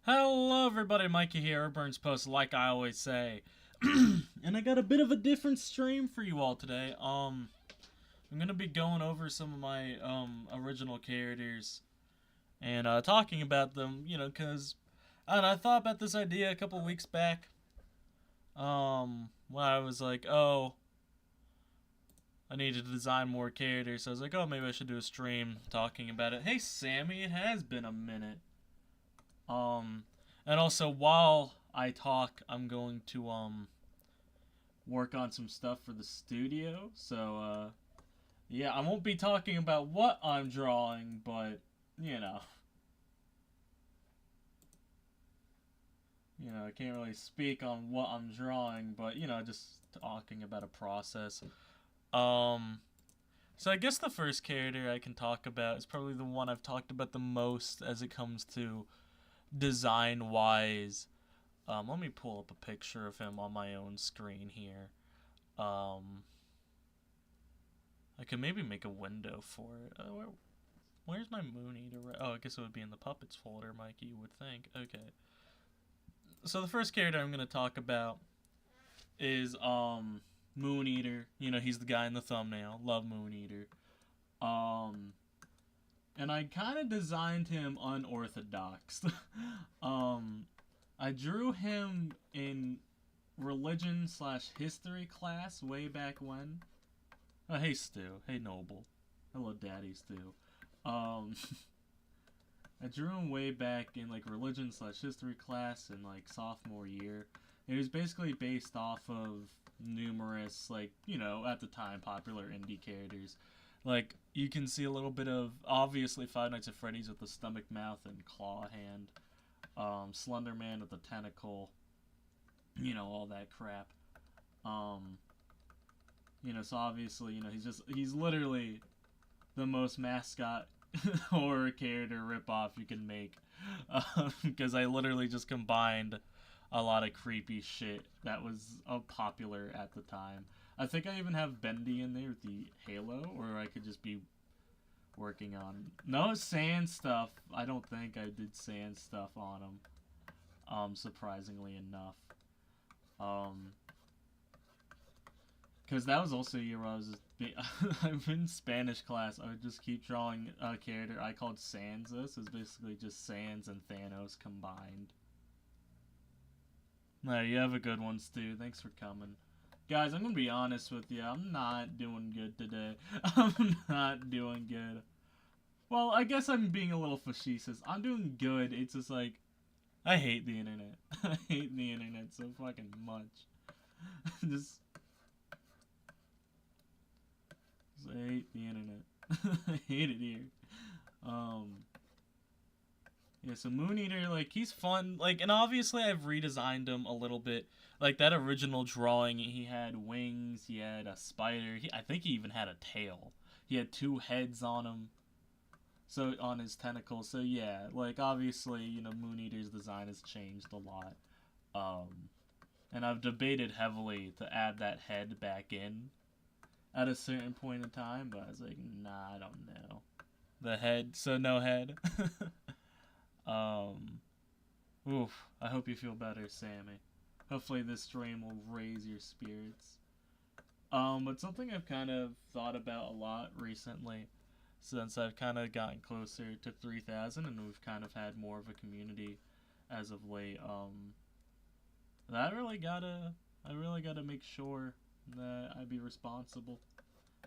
Hello everybody, Mikey here, Burns Post, like I always say. And I got a bit of a different stream for you all today. I'm gonna be going over some of my original characters and talking about them, cause I thought about this idea a couple weeks back. When I was like, oh, I needed to design more characters, so I was like, oh, maybe I should do a stream talking about it. Hey Sammy, it has been a minute. Um, and also while I talk, I'm going to work on some stuff for the studio. So yeah, I won't be talking about what I'm drawing, but you know, I can't really speak on what I'm drawing, but just talking about a process. Um, so I guess the first character I can talk about is probably the one I've talked about the most as it comes to design wise. Let me pull up a picture of him on my own screen here. Um, I could maybe make a window for it. Where's my Moon Eater? Oh, I guess it would be in the puppets folder, Mikey, you would think. Okay. So the first character I'm gonna talk about is Moon Eater. He's the guy in the thumbnail. Love Moon Eater. Um and I kind of designed him unorthodox. um I drew him in religion/history class way back when. Oh, hey Stu. Hey Noble. Hello, Daddy Stu. Um, I drew him way back in like religion/history class in like sophomore year. It was basically based off of numerous at the time popular indie characters. Like you can see a little bit of obviously Five Nights at Freddy's with the stomach mouth and claw hand. Slender Man with the tentacle. All that crap. Um, so obviously, he's literally the most mascot horror character ripoff you can make. Because I literally just combined a lot of creepy shit that was popular at the time. I think I even have Bendy in there with the Halo, or I could just be working on no sand stuff. I don't think I did sand stuff on him. Surprisingly enough. Um, Because that was also a year where I was I'm in Spanish class. I would just keep drawing a character I called Sansa. So it's basically just Sans and Thanos combined. No, you have a good one, Stu. Thanks for coming. Guys, I'm going to be honest with you. I'm not doing good today. I'm not doing good. Well, I guess I'm being a little facetious. I'm doing good. It's just like, I hate the internet. I hate the internet so fucking much. just I hate the internet. I hate it here. Um, yeah, so Moon Eater, like, he's fun. Like, and obviously I've redesigned him a little bit. Like, that original drawing, he had wings, he had a spider. I think he even had a tail. He had two heads on him. So, on his tentacles. So, yeah, like, obviously, Moon Eater's design has changed a lot. And I've debated heavily to add that head back in at a certain point in time, but I was like, nah, I don't know. The head, so no head. um, oof. I hope you feel better, Sammy. Hopefully this stream will raise your spirits. But something I've kind of thought about a lot recently, since I've kind of gotten closer to 3,000 and we've kind of had more of a community as of late. I really gotta make sure that I be responsible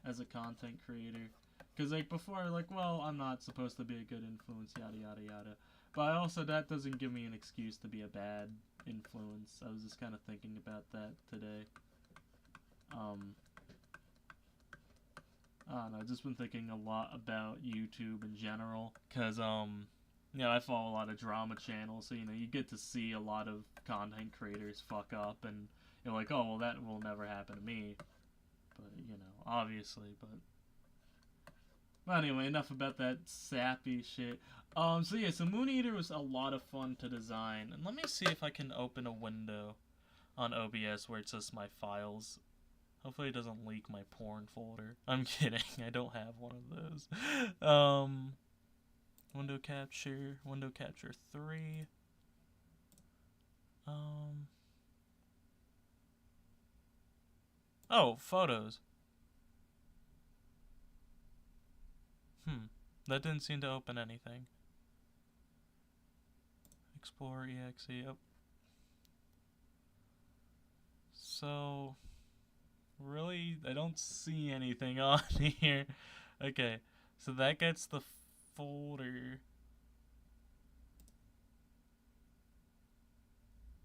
as a content creator. Because, like, before, like, well, I'm not supposed to be a good influence, yada, yada, yada. But also, that doesn't give me an excuse to be a bad influence. I was just kind of thinking about that today. I don't know, I've just been thinking a lot about YouTube in general. Because, I follow a lot of drama channels, so, you get to see a lot of content creators fuck up, and you're like, oh, well, that will never happen to me. But, obviously, but anyway, enough about that sappy shit. So yeah, so Moon Eater was a lot of fun to design. And let me see if I can open a window on OBS where it says my files. Hopefully it doesn't leak my porn folder. I'm kidding, I don't have one of those. Window capture 3. Um. Oh, photos. That didn't seem to open anything. Explore exe. Oh. So, really, I don't see anything on here. Okay, so that gets the folder.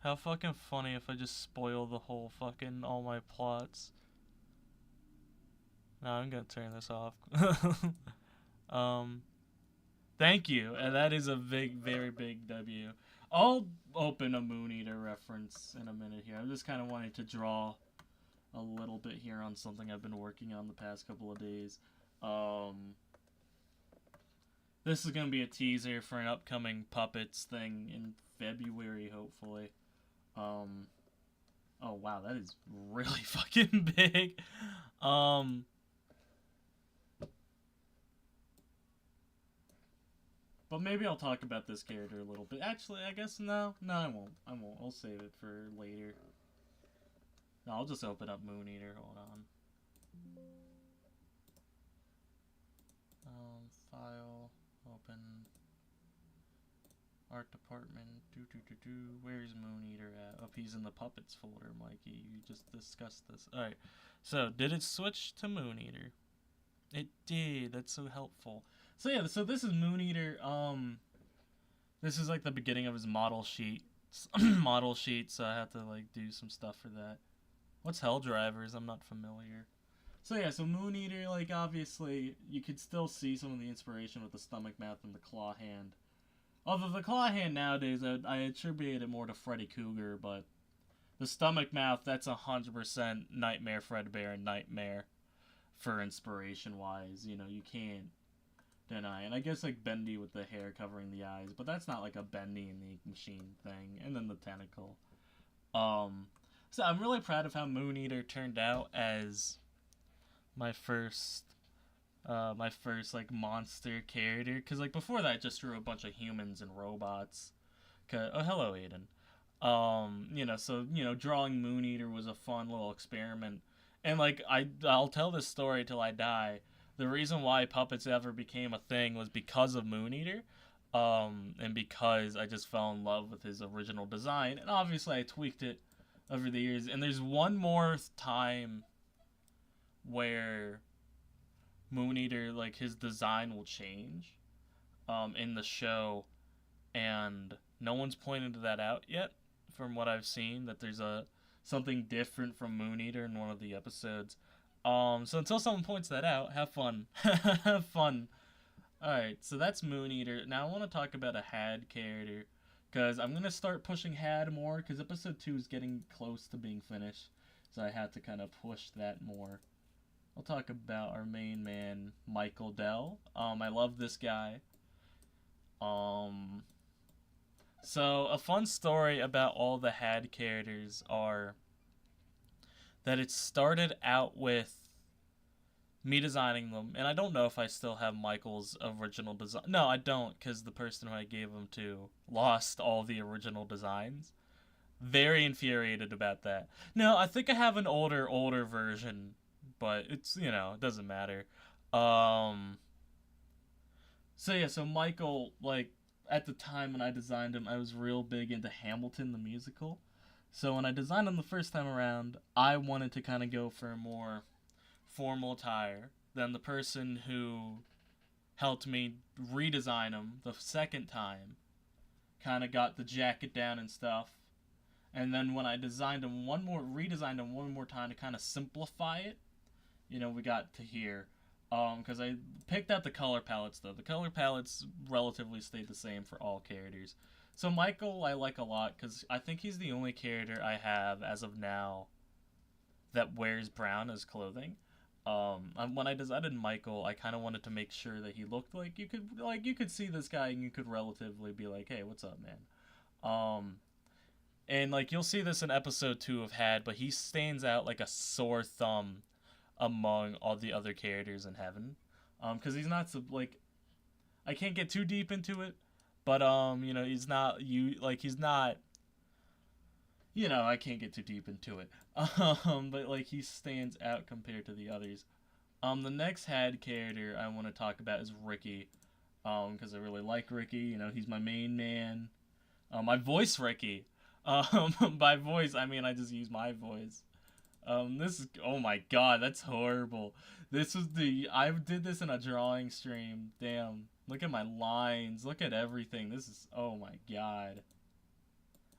How fucking funny if I just spoil the whole fucking all my plots. No, I'm gonna turn this off. um, Thank you, and that is a big, very big W. I'll open a Moon Eater reference in a minute here. I'm just kind of wanting to draw a little bit here on something I've been working on the past couple of days. This is going to be a teaser for an upcoming Puppets thing in February, hopefully. Oh wow, that is really fucking big. But maybe I'll talk about this character a little bit. Actually, I guess no, I won't. I'll save it for later. No, I'll just open up Moon Eater. Hold on. File, open, art department. Where's Moon Eater at? Oh, he's in the puppets folder, Mikey. You just discussed this. All right. So, did it switch to Moon Eater? It did. That's so helpful. So yeah, so this is Moon Eater. This is like the beginning of his model sheet. Model sheet, so I have to like do some stuff for that. What's Hell Drivers? I'm not familiar. So yeah, so Moon Eater, like obviously you could still see some of the inspiration with the stomach mouth and the claw hand. Although the claw hand nowadays, I attribute it more to Freddy Krueger, but the stomach mouth, that's 100% Nightmare Fredbear and Nightmare for inspiration wise. You know, you can't deny. And I guess like Bendy with the hair covering the eyes, but that's not like a Bendy in the machine thing. And then the tentacle. So I'm really proud of how Moon Eater turned out as my first like monster character, because like before that I just drew a bunch of humans and robots. Oh, hello Aiden. You know, so you know, drawing Moon Eater was a fun little experiment, and like I'll tell this story till I die. The reason why puppets ever became a thing was because of Moon Eater, and because I just fell in love with his original design, and obviously I tweaked it over the years. And there's one more time where Moon Eater, like his design will change in the show, and no one's pointed that out yet from what I've seen, that there's something different from Moon Eater in one of the episodes. So until someone points that out, have fun. Have fun. Alright, so that's Moon Eater. Now I want to talk about a Had character, because I'm going to start pushing Had more, because episode 2 is getting close to being finished, so I had to kind of push that more. I'll talk about our main man, Michael Dell. I love this guy. So a fun story about all the Had characters are that it started out with me designing them, and I don't know if I still have Michael's original design. No, I don't, because the person who I gave them to lost all the original designs. Very infuriated about that. No, I think I have an older version, but it's, you know, it doesn't matter. So yeah, so Michael, like, at the time when I designed him, I was real big into Hamilton the musical. So when I designed him the first time around, I wanted to kind of go for a more formal attire than the person who helped me redesign him the second time kind of got the jacket down and stuff. And then when I redesigned him one more time to kind of simplify it, you know, we got to here. Because I picked out the color palettes, though. The color palettes relatively stayed the same for all characters. So Michael I like a lot, because I think he's the only character I have, as of now, that wears brown as clothing. When I designed Michael, I kind of wanted to make sure that he looked like you could see this guy and you could relatively be like, hey, what's up, man? And like you'll see this in episode 2 of Had, but he stands out like a sore thumb among all the other characters in Heaven, because he's not like, I can't get too deep into it, but you know, he's not I can't get too deep into it. But like he stands out compared to the others. The next had character I want to talk about is Ricky. Because I really like Ricky. He's my main man. I voice Ricky. By voice, I mean I just use my voice. This is, oh my god, that's horrible. I did this in a drawing stream. Damn, look at my lines. Look at everything. This is, oh my god.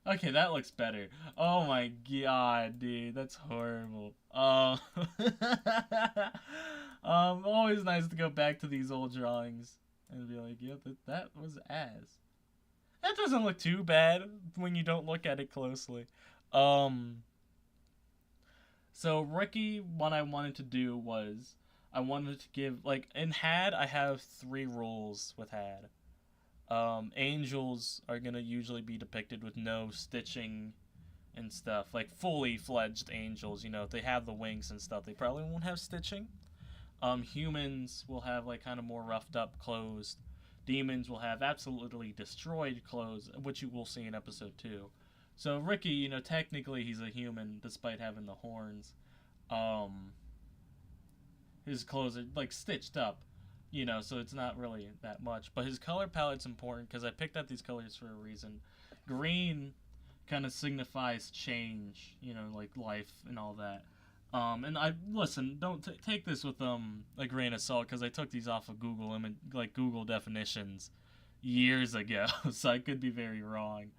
Okay, that looks better. Oh my god, dude, that's horrible. Always nice to go back to these old drawings and be like, yep, that was ass. That doesn't look too bad when you don't look at it closely. Um, so Ricky, what I wanted to do was I wanted to give, like, in Had I have three rules with Had. Angels are gonna usually be depicted with no stitching and stuff, like fully fledged angels. If they have the wings and stuff, they probably won't have stitching. Humans will have like kind of more roughed up clothes. Demons will have absolutely destroyed clothes, which you will see in episode 2. So Ricky, technically he's a human despite having the horns. Um, his clothes are like stitched up, so it's not really that much. But his color palette's important because I picked out these colors for a reason. Green kind of signifies change, like life and all that. And I listen. Don't take this with a grain of salt because I took these off of Google like Google definitions years ago, so I could be very wrong.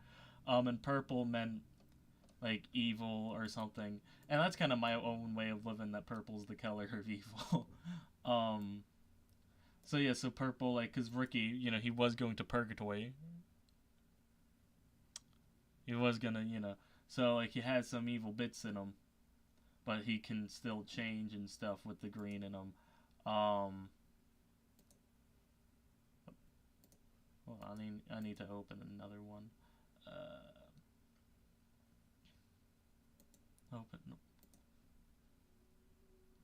And purple meant like evil or something, and that's kind of my own way of living. That purple's the color of evil. um, so yeah, so purple, like, cause Ricky, he was going to purgatory. He was gonna, so like he had some evil bits in him, but he can still change and stuff with the green in him. Well, I need to open another one. Open.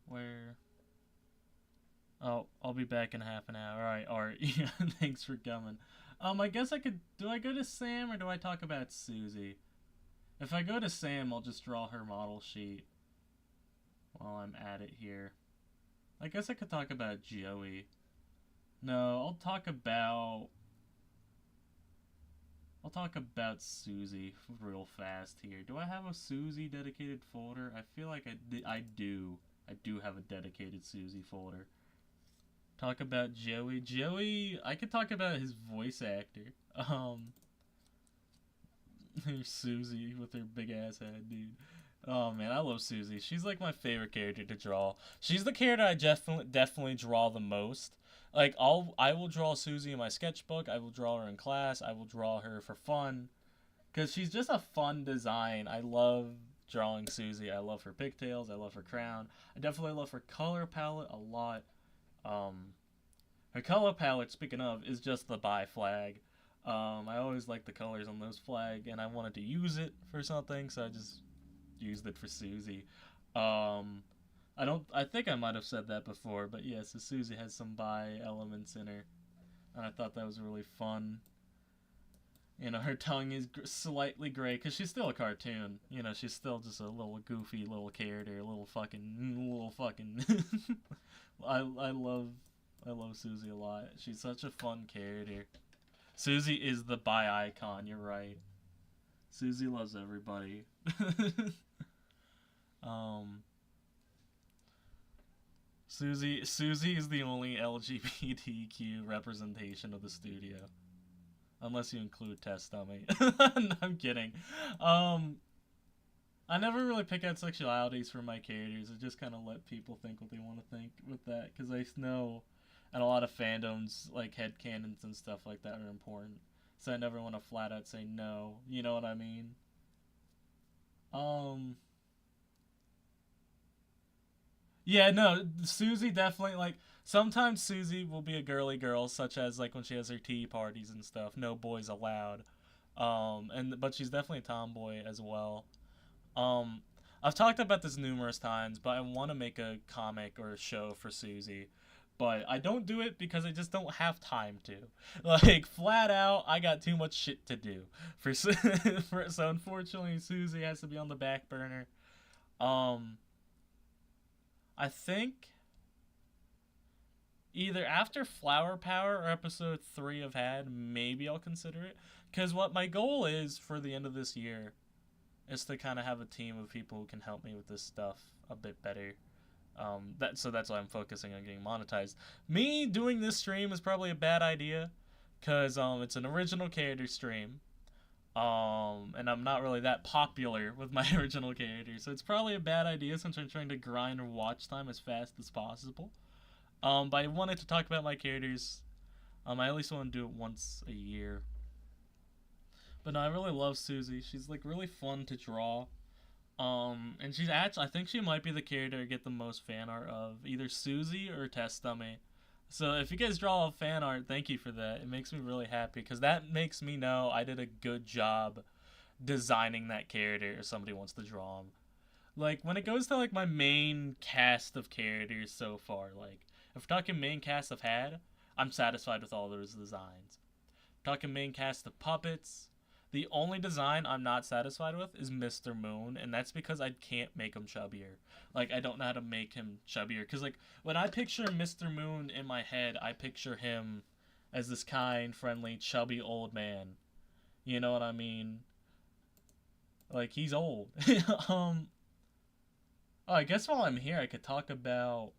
Where? Oh, I'll be back in half an hour. All right, Art. Yeah, thanks for coming. I guess I could. Do I go to Sam or do I talk about Susie? If I go to Sam, I'll just draw her model sheet while I'm at it here. I guess I could talk about Joey. No, I'll talk about Susie real fast here. Do I have a Susie dedicated folder? I feel like I do. I do have a dedicated Susie folder. Talk about Joey. Joey, I could talk about his voice actor. Here's Susie with her big ass head, dude. Oh man, I love Susie. She's like my favorite character to draw. She's the character I definitely draw the most. Like I will draw Susie in my sketchbook. I will draw her in class. I will draw her for fun, cause she's just a fun design. I love drawing Susie. I love her pigtails. I love her crown. I definitely love her color palette a lot. Um, Her color palette, speaking of, is just the bi flag. I always like the colors on those flag, and I wanted to use it for something, so I just used it for Susie. Um, I think I might have said that before, but yeah, so Susie has some bi elements in her, and I thought that was really fun. Her tongue is slightly gray because she's still a cartoon. She's still just a little goofy little character, little fucking. I love Susie a lot. She's such a fun character. Susie is the bi icon. You're right. Susie loves everybody. um, Susie is the only LGBTQ representation of the studio. Unless you include Test Dummy. No, I'm kidding. I never really pick out sexualities for my characters. I just kind of let people think what they want to think with that. Because I know, and a lot of fandoms, like headcanons and stuff like that, are important. So I never want to flat out say no. You know what I mean? Um. Yeah, no, Susie definitely, like, sometimes Susie will be a girly girl, such as, like, when she has her tea parties and stuff. No boys allowed. But she's definitely a tomboy as well. Um, I've talked about this numerous times, but I want to make a comic or a show for Susie. but I don't do it because I just don't have time to. Like, flat out, I got too much shit to do. So unfortunately, Susie has to be on the back burner. Um, I think either after Flower Power or episode 3 of Had, maybe I'll consider it. Because what my goal is for the end of this year is to kind of have a team of people who can help me with this stuff a bit better. That's why I'm focusing on getting monetized. Me doing this stream is probably a bad idea, because it's an original character stream. And I'm not really that popular with my original character, so it's probably a bad idea since I'm trying to grind watch time as fast as possible. But I wanted to talk about my characters. I at least want to do it once a year. But no, I really love Susie. She's like really fun to draw. And she's actually, I think she might be the character I get the most fan art of, either Susie or Test Dummy. So if you guys draw a fan art, thank you for that. It makes me really happy because that makes me know I did a good job designing that character if somebody wants to draw him. Like when it goes to like my main cast of characters so far, like if we're talking main cast of Had, I'm satisfied with all those designs. If we're talking main cast of puppets, the only design I'm not satisfied with is Mr. Moon, and that's because I can't make him chubbier. Like, I don't know how to make him chubbier. Because, like, when I picture Mr. Moon in my head, I picture him as this kind, friendly, chubby old man. You know what I mean? Like, he's old. Oh, I guess while I'm here, I could talk about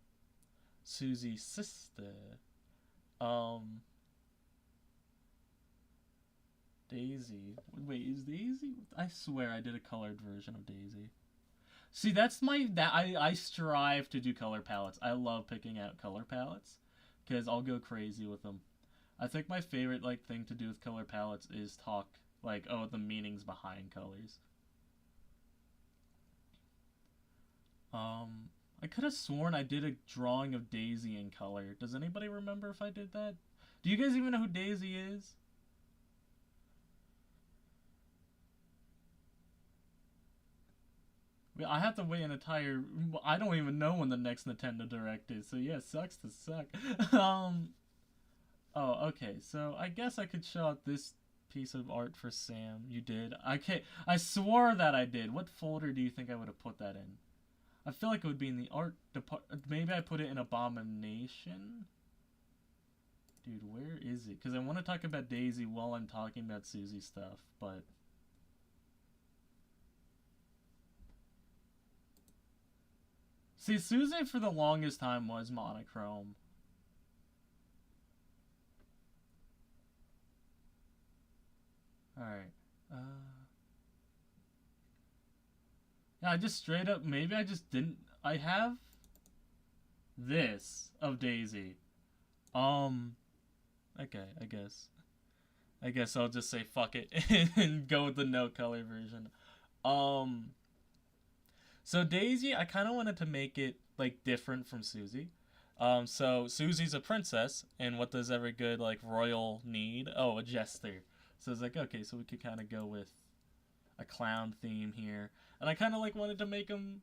Susie's sister. Daisy. Wait, is Daisy? I swear I did a colored version of Daisy. See, I strive to do color palettes. I love picking out color palettes because I'll go crazy with them. I think my favorite like thing to do with color palettes is talk like, oh, the meanings behind colors. I could have sworn I did a drawing of Daisy in color. Does anybody remember if I did that? Do you guys even know who Daisy is? I have to wait an entire. I don't even know when the next Nintendo Direct is, so yeah, sucks to suck. Oh, okay, so I guess I could show out this piece of art for Sam. You did? Okay, I swore that I did. What folder do you think I would have put that in? I feel like it would be in the art department. Maybe I put it in Abomination? Dude, where is it? Because I want to talk about Daisy while I'm talking about Susie stuff, but. See, Susie for the longest time was monochrome. Alright. Yeah, I just straight up, maybe I just didn't, I have this of Daisy. Okay, I guess. I guess I'll just say fuck it and go with the no color version. So Daisy, I kind of wanted to make it like different from Susie. So Susie's a princess, and what does every good like royal need? Oh, a jester. So it's like, okay, so we could kind of go with a clown theme here, and I kind of like wanted to make them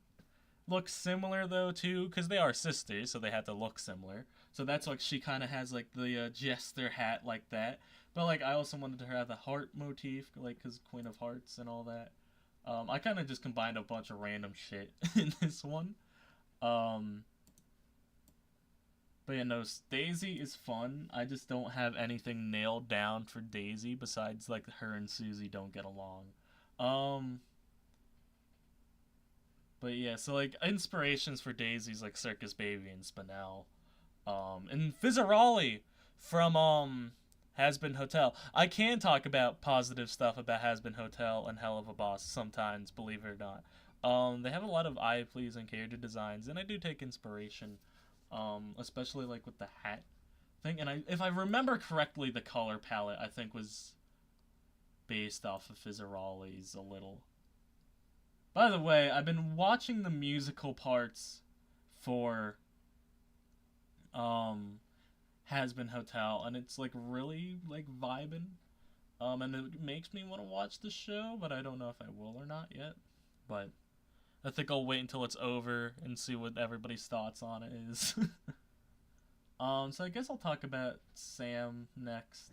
look similar though too, because they are sisters, so they had to look similar. So that's like she kind of has like the jester hat like that, but like I also wanted her to have the heart motif, like because Queen of Hearts and all that. I kind of just combined a bunch of random shit in this one. But yeah, no, Daisy is fun. I just don't have anything nailed down for Daisy besides like her and Susie don't get along. But yeah, so like inspirations for Daisy's like Circus Baby and Spinel. And Fizzarolli from Has Been Hotel. I can talk about positive stuff about Has Been Hotel and Hell of a Boss sometimes, believe it or not. They have a lot of eye-pleasing character designs, and I do take inspiration, especially like with the hat thing. And if I remember correctly, the color palette I think was based off of Fizzarolli's a little. By the way, I've been watching the musical parts for Has Been Hotel, and it's like really like vibing. And it makes me want to watch the show, but I don't know if I will or not yet. But I think I'll wait until it's over and see what everybody's thoughts on it is. So I guess I'll talk about Sam next.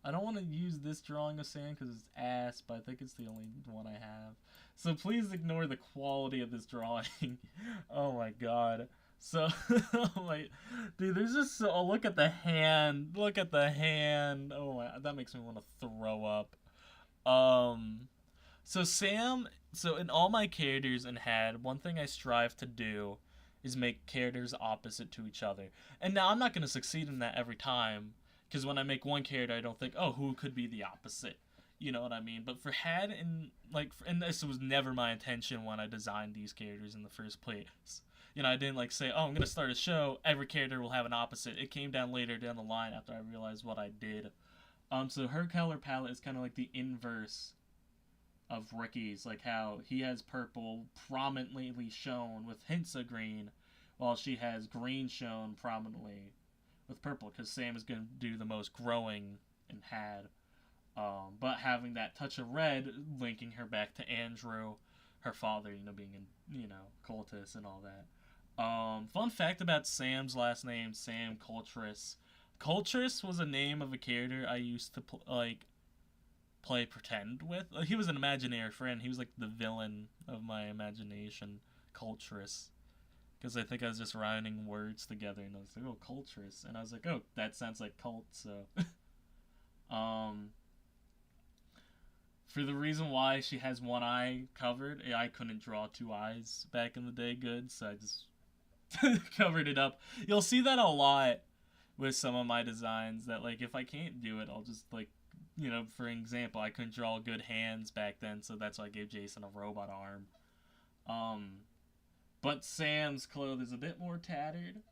I don't want to use this drawing of Sam because it's ass, but I think it's the only one I have. So please ignore the quality of this drawing. Oh my god. So, like, dude, there's just so. Oh, look at the hand. Look at the hand. Oh my, that makes me want to throw up. Um, so Sam. So in all my characters in Had, one thing I strive to do is make characters opposite to each other. And now I'm not gonna succeed in that every time, because when I make one character, I don't think, oh, who could be the opposite? You know what I mean? But for Had and like, and this was never my intention when I designed these characters in the first place. You know, I didn't like say, oh, I'm gonna start a show. Every character will have an opposite. It came down later down the line after I realized what I did. So her color palette is kind of like the inverse of Ricky's, like how he has purple prominently shown with hints of green, while she has green shown prominently with purple, because Sam is going to do the most growing and Had. But having that touch of red linking her back to Andrew, her father, you know, being in, you know, cultist and all that. Fun fact about Sam's last name, Sam Coltrus. Coltrus was a name of a character I used to play pretend with. He was an imaginary friend. He was like the villain of my imagination, Coltrus. Because I think I was just rhyming words together, and I was like, oh, Coltrus. And I was like, oh, that sounds like cult, so. For the reason why she has one eye covered, I couldn't draw two eyes back in the day good, so I just covered it up. You'll see that a lot with some of my designs, that like if I can't do it, I'll just like, you know, for example, I couldn't draw good hands back then, so that's why I gave Jason a robot arm. But Sam's clothes is a bit more tattered,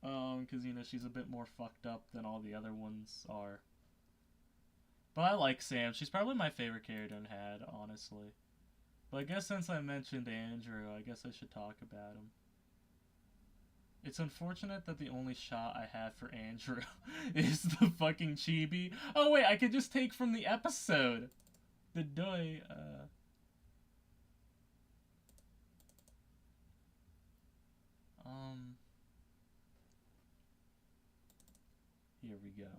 because you know she's a bit more fucked up than all the other ones are. But I like Sam. She's probably my favorite character in Had, honestly. But I guess since I mentioned Andrew, I guess I should talk about him. It's unfortunate that the only shot I have for Andrew is the fucking chibi. Oh wait, I could just take from the episode. The doy, Here we go.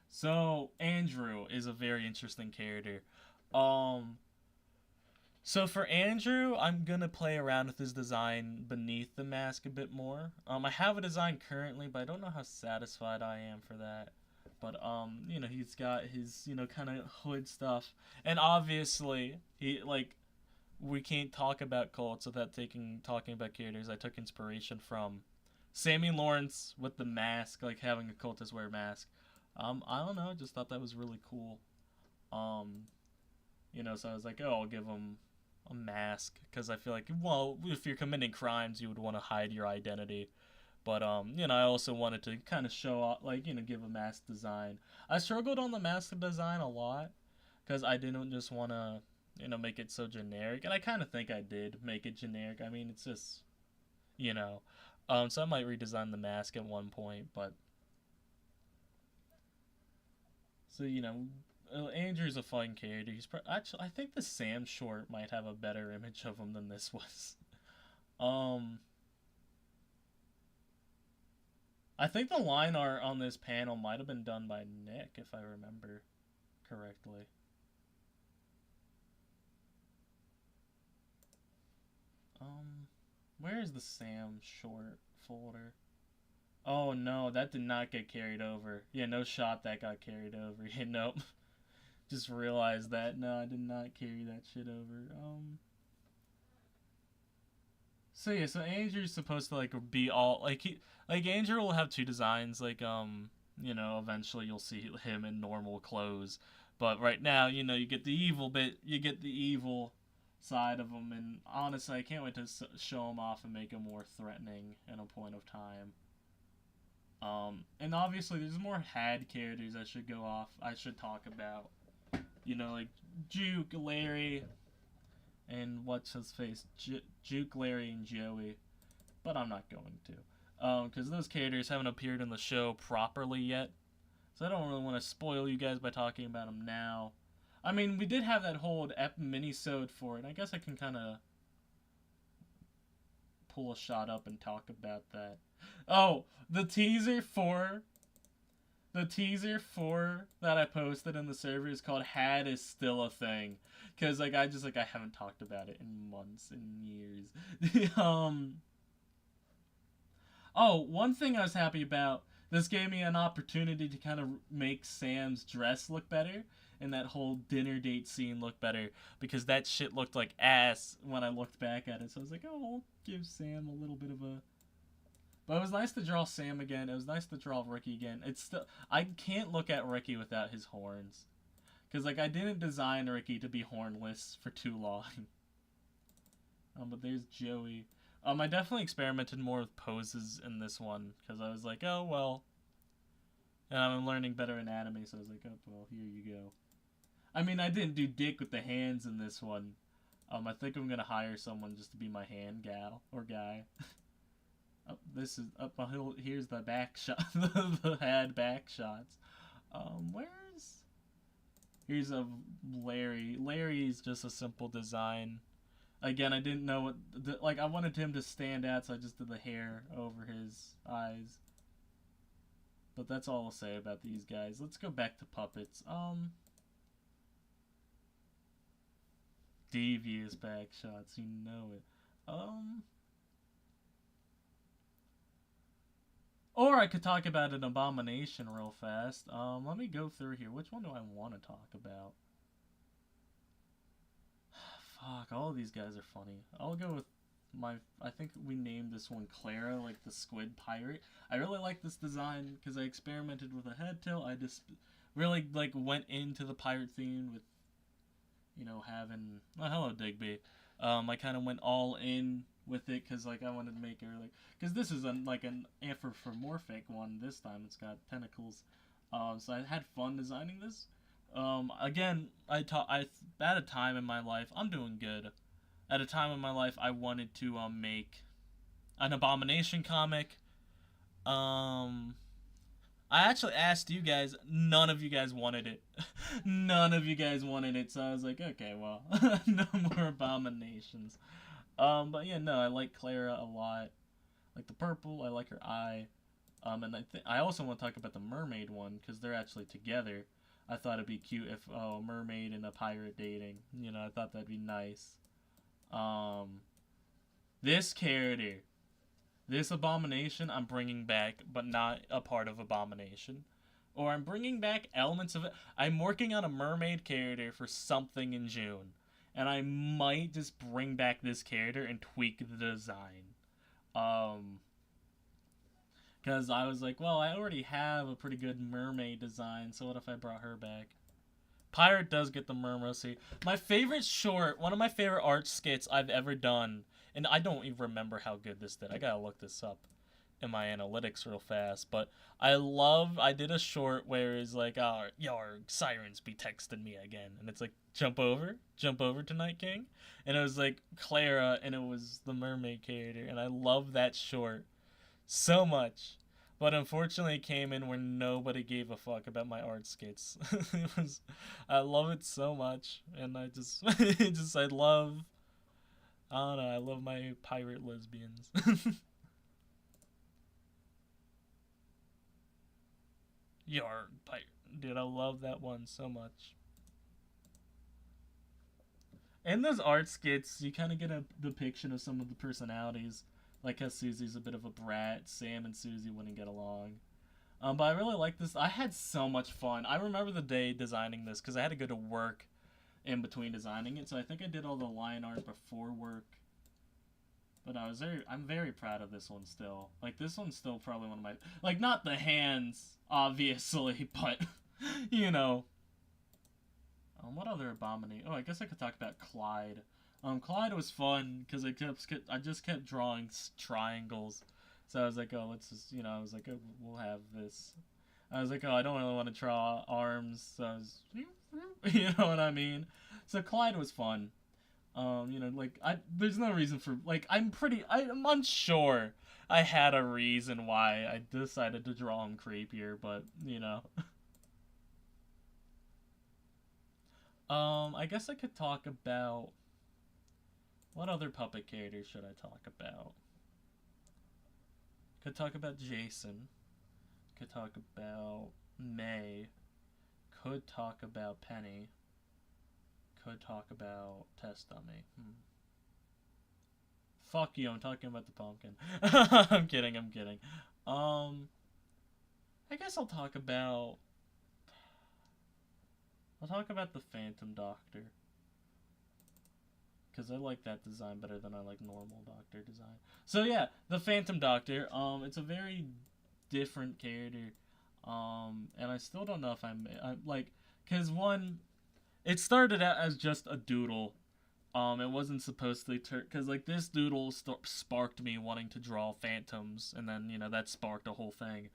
So Andrew is a very interesting character. So for Andrew, I'm gonna play around with his design beneath the mask a bit more. I have a design currently, but I don't know how satisfied I am for that. But you know, he's got his, you know, kind of hood stuff, and obviously he like, we can't talk about cults without talking about characters. I took inspiration from Sammy Lawrence with the mask, like having a cultist wear a mask. I don't know, just thought that was really cool. You know, so I was like, oh, I'll give him a mask, because I feel like, well, if you're committing crimes, you would want to hide your identity. But you know, I also wanted to kind of show off, like, you know, give a mask design. I struggled on the mask design a lot, because I didn't just want to, you know, make it so generic, and I kind of think I did make it generic. I mean, it's just, you know, so I might redesign the mask at one point, but so you know, Andrew's a fun character. Actually, I think the Sam short might have a better image of him than this was. um, I think the line art on this panel might have been done by Nick, if I remember correctly. Where is the Sam short folder? Oh no, that did not get carried over. Yeah, no shot that got carried over. Yeah, nope. Just realized that. No, I did not carry that shit over. So yeah, so Andrew's supposed to like be all like Andrew will have two designs. Like you know, eventually you'll see him in normal clothes, but right now, you know, you get the evil bit. You get the evil side of him, and honestly, I can't wait to show him off and make him more threatening in a point of time. And obviously, there's more Had characters I should go off. I should talk about. You know, like Juke, Larry, and what's his face, Juke, Larry, and Joey. But I'm not going to, because those characters haven't appeared in the show properly yet. So I don't really want to spoil you guys by talking about them now. I mean, we did have that whole mini-sode for it. I guess I can kind of pull a shot up and talk about that. Oh, the teaser for that I posted in the server is called "Had is Still a Thing," because like I haven't talked about it in months and years. Oh, one thing I was happy about, this gave me an opportunity to kind of make Sam's dress look better and that whole dinner date scene look better, because that shit looked like ass when I looked back at it. So I was like, oh, I'll give Sam a little bit of a. But it was nice to draw Sam again. It was nice to draw Ricky again. It's still, I can't look at Ricky without his horns, because like I didn't design Ricky to be hornless for too long. But there's Joey. I definitely experimented more with poses in this one, because I was like, oh, well. And I'm learning better anatomy, so I was like, oh, well, here you go. I mean, I didn't do dick with the hands in this one. I think I'm going to hire someone just to be my hand gal or guy. This is up. Here's the back shot. The head back shots. Where's... Here's a Larry. Larry's just a simple design. Again, I didn't know what... Like, I wanted him to stand out, so I just did the hair over his eyes. But that's all I'll say about these guys. Let's go back to puppets. Devious back shots, you know it. Or I could talk about an abomination real fast. Let me go through here. Which one do I want to talk about? Fuck, all of these guys are funny. I'll go with I think we named this one Clara, like the squid pirate. I really like this design because I experimented with a head tilt. I just really like went into the pirate theme with, you know, having... Oh, hello, Digby. I kind of went all in with it because like I wanted to make it like... Because this is like an anthropomorphic one this time. It's got tentacles. So I had fun designing this. Again, at a time in my life, I'm doing good. At a time in my life, I wanted to make an abomination comic. I actually asked you guys. None of you guys wanted it. None of you guys wanted it, so I was like, okay, well, no more abominations. But yeah, no, I like Clara a lot. Like the purple, I like her eye. And I also want to talk about the mermaid one, because they're actually together. I thought it'd be cute if a mermaid and a pirate dating. You know, I thought that'd be nice. This character, this abomination, I'm bringing back, but not a part of abomination. Or I'm bringing back elements of it. I'm working on a mermaid character for something in June. And I might just bring back this character and tweak the design. Because I was like, well, I already have a pretty good mermaid design, so what if I brought her back? Pirate does get the mermaid. My favorite short, one of my favorite art skits I've ever done, and I don't even remember how good this did. I gotta look this up in my analytics real fast, but I did a short where it's like, oh, your sirens be texting me again, and it's like, jump over to Night King, and it was like Clara, and it was the mermaid character, and I love that short so much. But unfortunately, it came in where nobody gave a fuck about my art skits. I love it so much, and I love, I don't know, I love my pirate lesbians. Yar, pirate. Dude, I love that one so much. In those art skits, you kind of get a depiction of some of the personalities. Like how Susie's a bit of a brat, Sam and Susie wouldn't get along. But I really like this. I had so much fun. I remember the day designing this because I had to go to work in between designing it. So I think I did all the line art before work. But I'm very proud of this one still. Like, this one's still probably one of my... Like, not the hands, obviously, but, you know. What other abomination? Oh, I guess I could talk about Clyde. Clyde was fun because I just kept drawing triangles. So I was like, oh, let's just, I was like, oh, we'll have this. I was like, oh, I don't really want to draw arms. So I was, you know what I mean? So Clyde was fun. There's no reason for, I'm unsure I had a reason why I decided to draw him creepier, but, I guess I could talk about... What other puppet characters should I talk about? Could talk about Jason. Could talk about May. Could talk about Penny. Could talk about Test Dummy. Fuck you, I'm talking about the pumpkin. I'm kidding. I guess I'll talk about the Phantom Doctor. Because I like that design better than I like normal Doctor design. So yeah, the Phantom Doctor. It's a very different character. And I still don't know if I'm like, because one, it started out as just a doodle. It wasn't supposed to because like this doodle sparked me wanting to draw phantoms, and then that sparked a whole thing.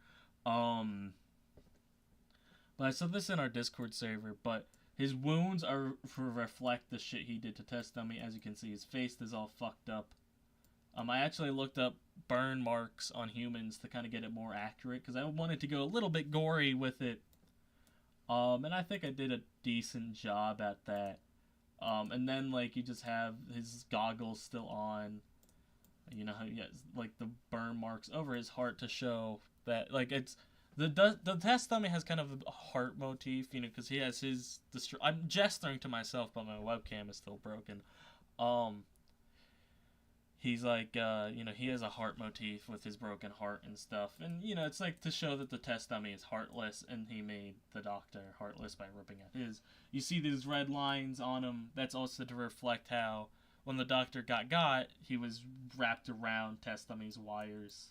But I said this in our Discord server, but his wounds are reflect the shit he did to Test Dummy. As you can see, his face is all fucked up. I actually looked up burn marks on humans to kind of get it more accurate, because I wanted to go a little bit gory with it. And I think I did a decent job at that. And then, like, you just have his goggles still on. You know, he has, like, the burn marks over his heart to show that, like, it's... The Test Dummy has kind of a heart motif, because he has his... I'm gesturing to myself, but my webcam is still broken. He's like, he has a heart motif with his broken heart and stuff. And, it's like to show that the Test Dummy is heartless, and he made the Doctor heartless by ripping at his. You see these red lines on him. That's also to reflect how, when the Doctor got, he was wrapped around Test Dummy's wires.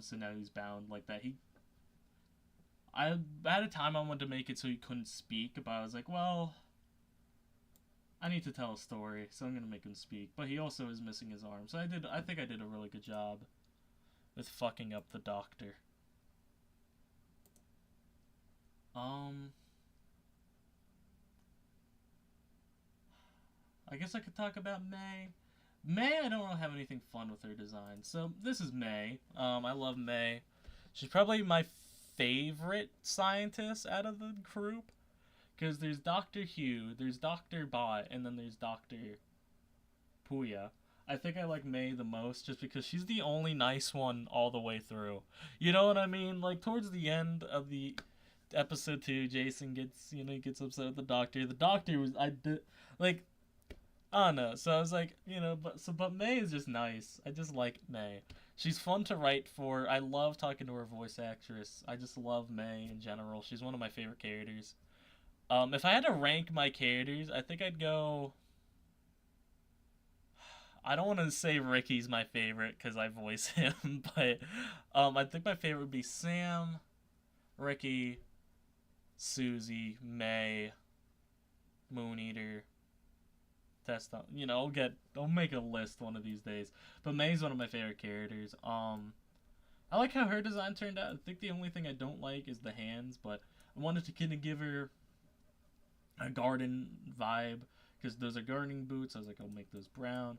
So now he's bound like that. At a time I wanted to make it so he couldn't speak, but I was like, well, I need to tell a story, so I'm gonna make him speak. But he also is missing his arm, so I think I did a really good job with fucking up the Doctor. I guess I could talk about May. May, I don't really have anything fun with her design. So this is May. I love May. She's probably my favorite scientist out of the group. Because there's Dr. Hugh, there's Dr. Bot, and then there's Dr. Puya. I think I like May the most just because she's the only nice one all the way through. You know what I mean? Like, towards the end of the episode 2, Jason gets upset with the Doctor. The Doctor was, I don't know. So I was like, but May is just nice. I just like May. She's fun to write for. I love talking to her voice actress. I just love May in general. She's one of my favorite characters. If I had to rank my characters, I think I'd go... I don't want to say Ricky's my favorite because I voice him, but I think my favorite would be Sam, Ricky, Susie, May, Moon Eater, Test. I'll make a list one of these days. But May's one of my favorite characters. I like how her design turned out. I think the only thing I don't like is the hands, but I wanted to kind of give her a garden vibe, because those are gardening boots. I was like, I'll make those brown.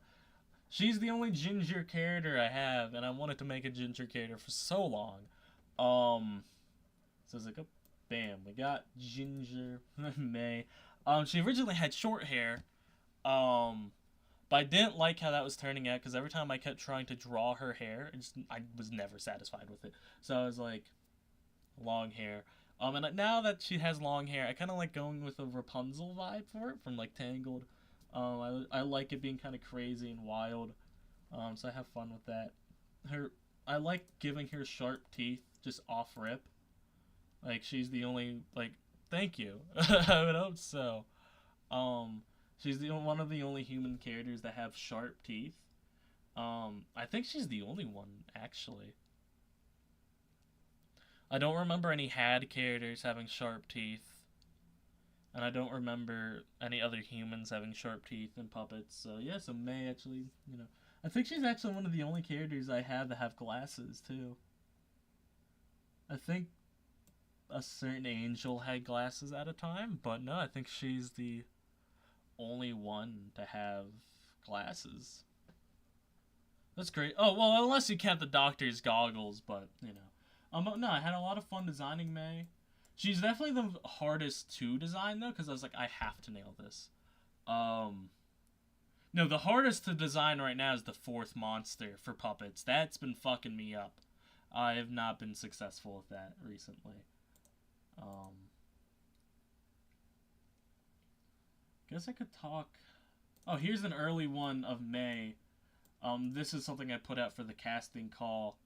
She's the only ginger character I have, and I wanted to make a ginger character for so long. So I was like, oh, bam, we got Ginger May. She originally had short hair, but I didn't like how that was turning out, because every time I kept trying to draw her hair, I was never satisfied with it. So I was like, long hair. And now that she has long hair, I kind of like going with a Rapunzel vibe for it from, like, Tangled. I like it being kind of crazy and wild. So I have fun with that. I like giving her sharp teeth just off rip. Like, she's the only, like, thank you. I would hope so. She's one of the only human characters that have sharp teeth. I think she's the only one, actually. I don't remember any had characters having sharp teeth. And I don't remember any other humans having sharp teeth and puppets. So yeah, so May actually, I think she's actually one of the only characters I have that have glasses too. I think a certain angel had glasses at a time, but no, I think she's the only one to have glasses. That's great. Oh, well, unless you count the Doctor's goggles, but, no, I had a lot of fun designing May. She's definitely the hardest to design, though, because I was like, I have to nail this. No, the hardest to design right now is the 4th monster for puppets. That's been fucking me up. I have not been successful with that recently. Guess I could talk. Oh, here's an early one of May. This is something I put out for the casting call.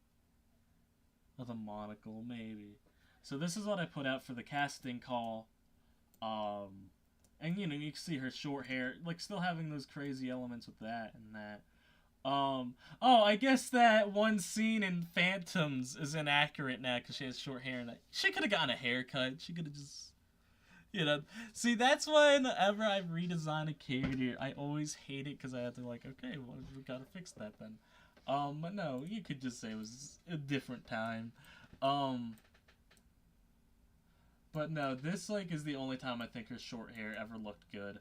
With a monocle, maybe. So this is what I put out for the casting call. And you know, you can see her short hair, like still having those crazy elements with that and that. Oh, I guess that one scene in Phantoms is inaccurate now because she has short hair and that. She could have gotten a haircut. She could have just, you know. See, that's why whenever I redesign a character, I always hate it because I have to like, okay, well, we gotta fix that then. But no, you could just say it was a different time. But no, this like is the only time I think her short hair ever looked good.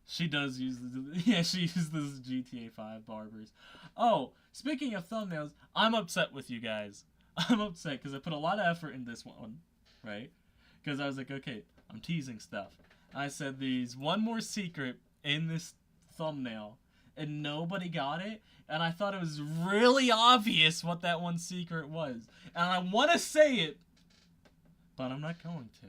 She does use the yeah, she uses those GTA 5 barbers. Oh, speaking of thumbnails, I'm upset with you guys. I'm upset because I put a lot of effort in this one, right? Because I was like, okay, I'm teasing stuff. I said there's one more secret in this thumbnail, and nobody got it. And I thought it was really obvious what that one secret was. And I want to say it, but I'm not going to.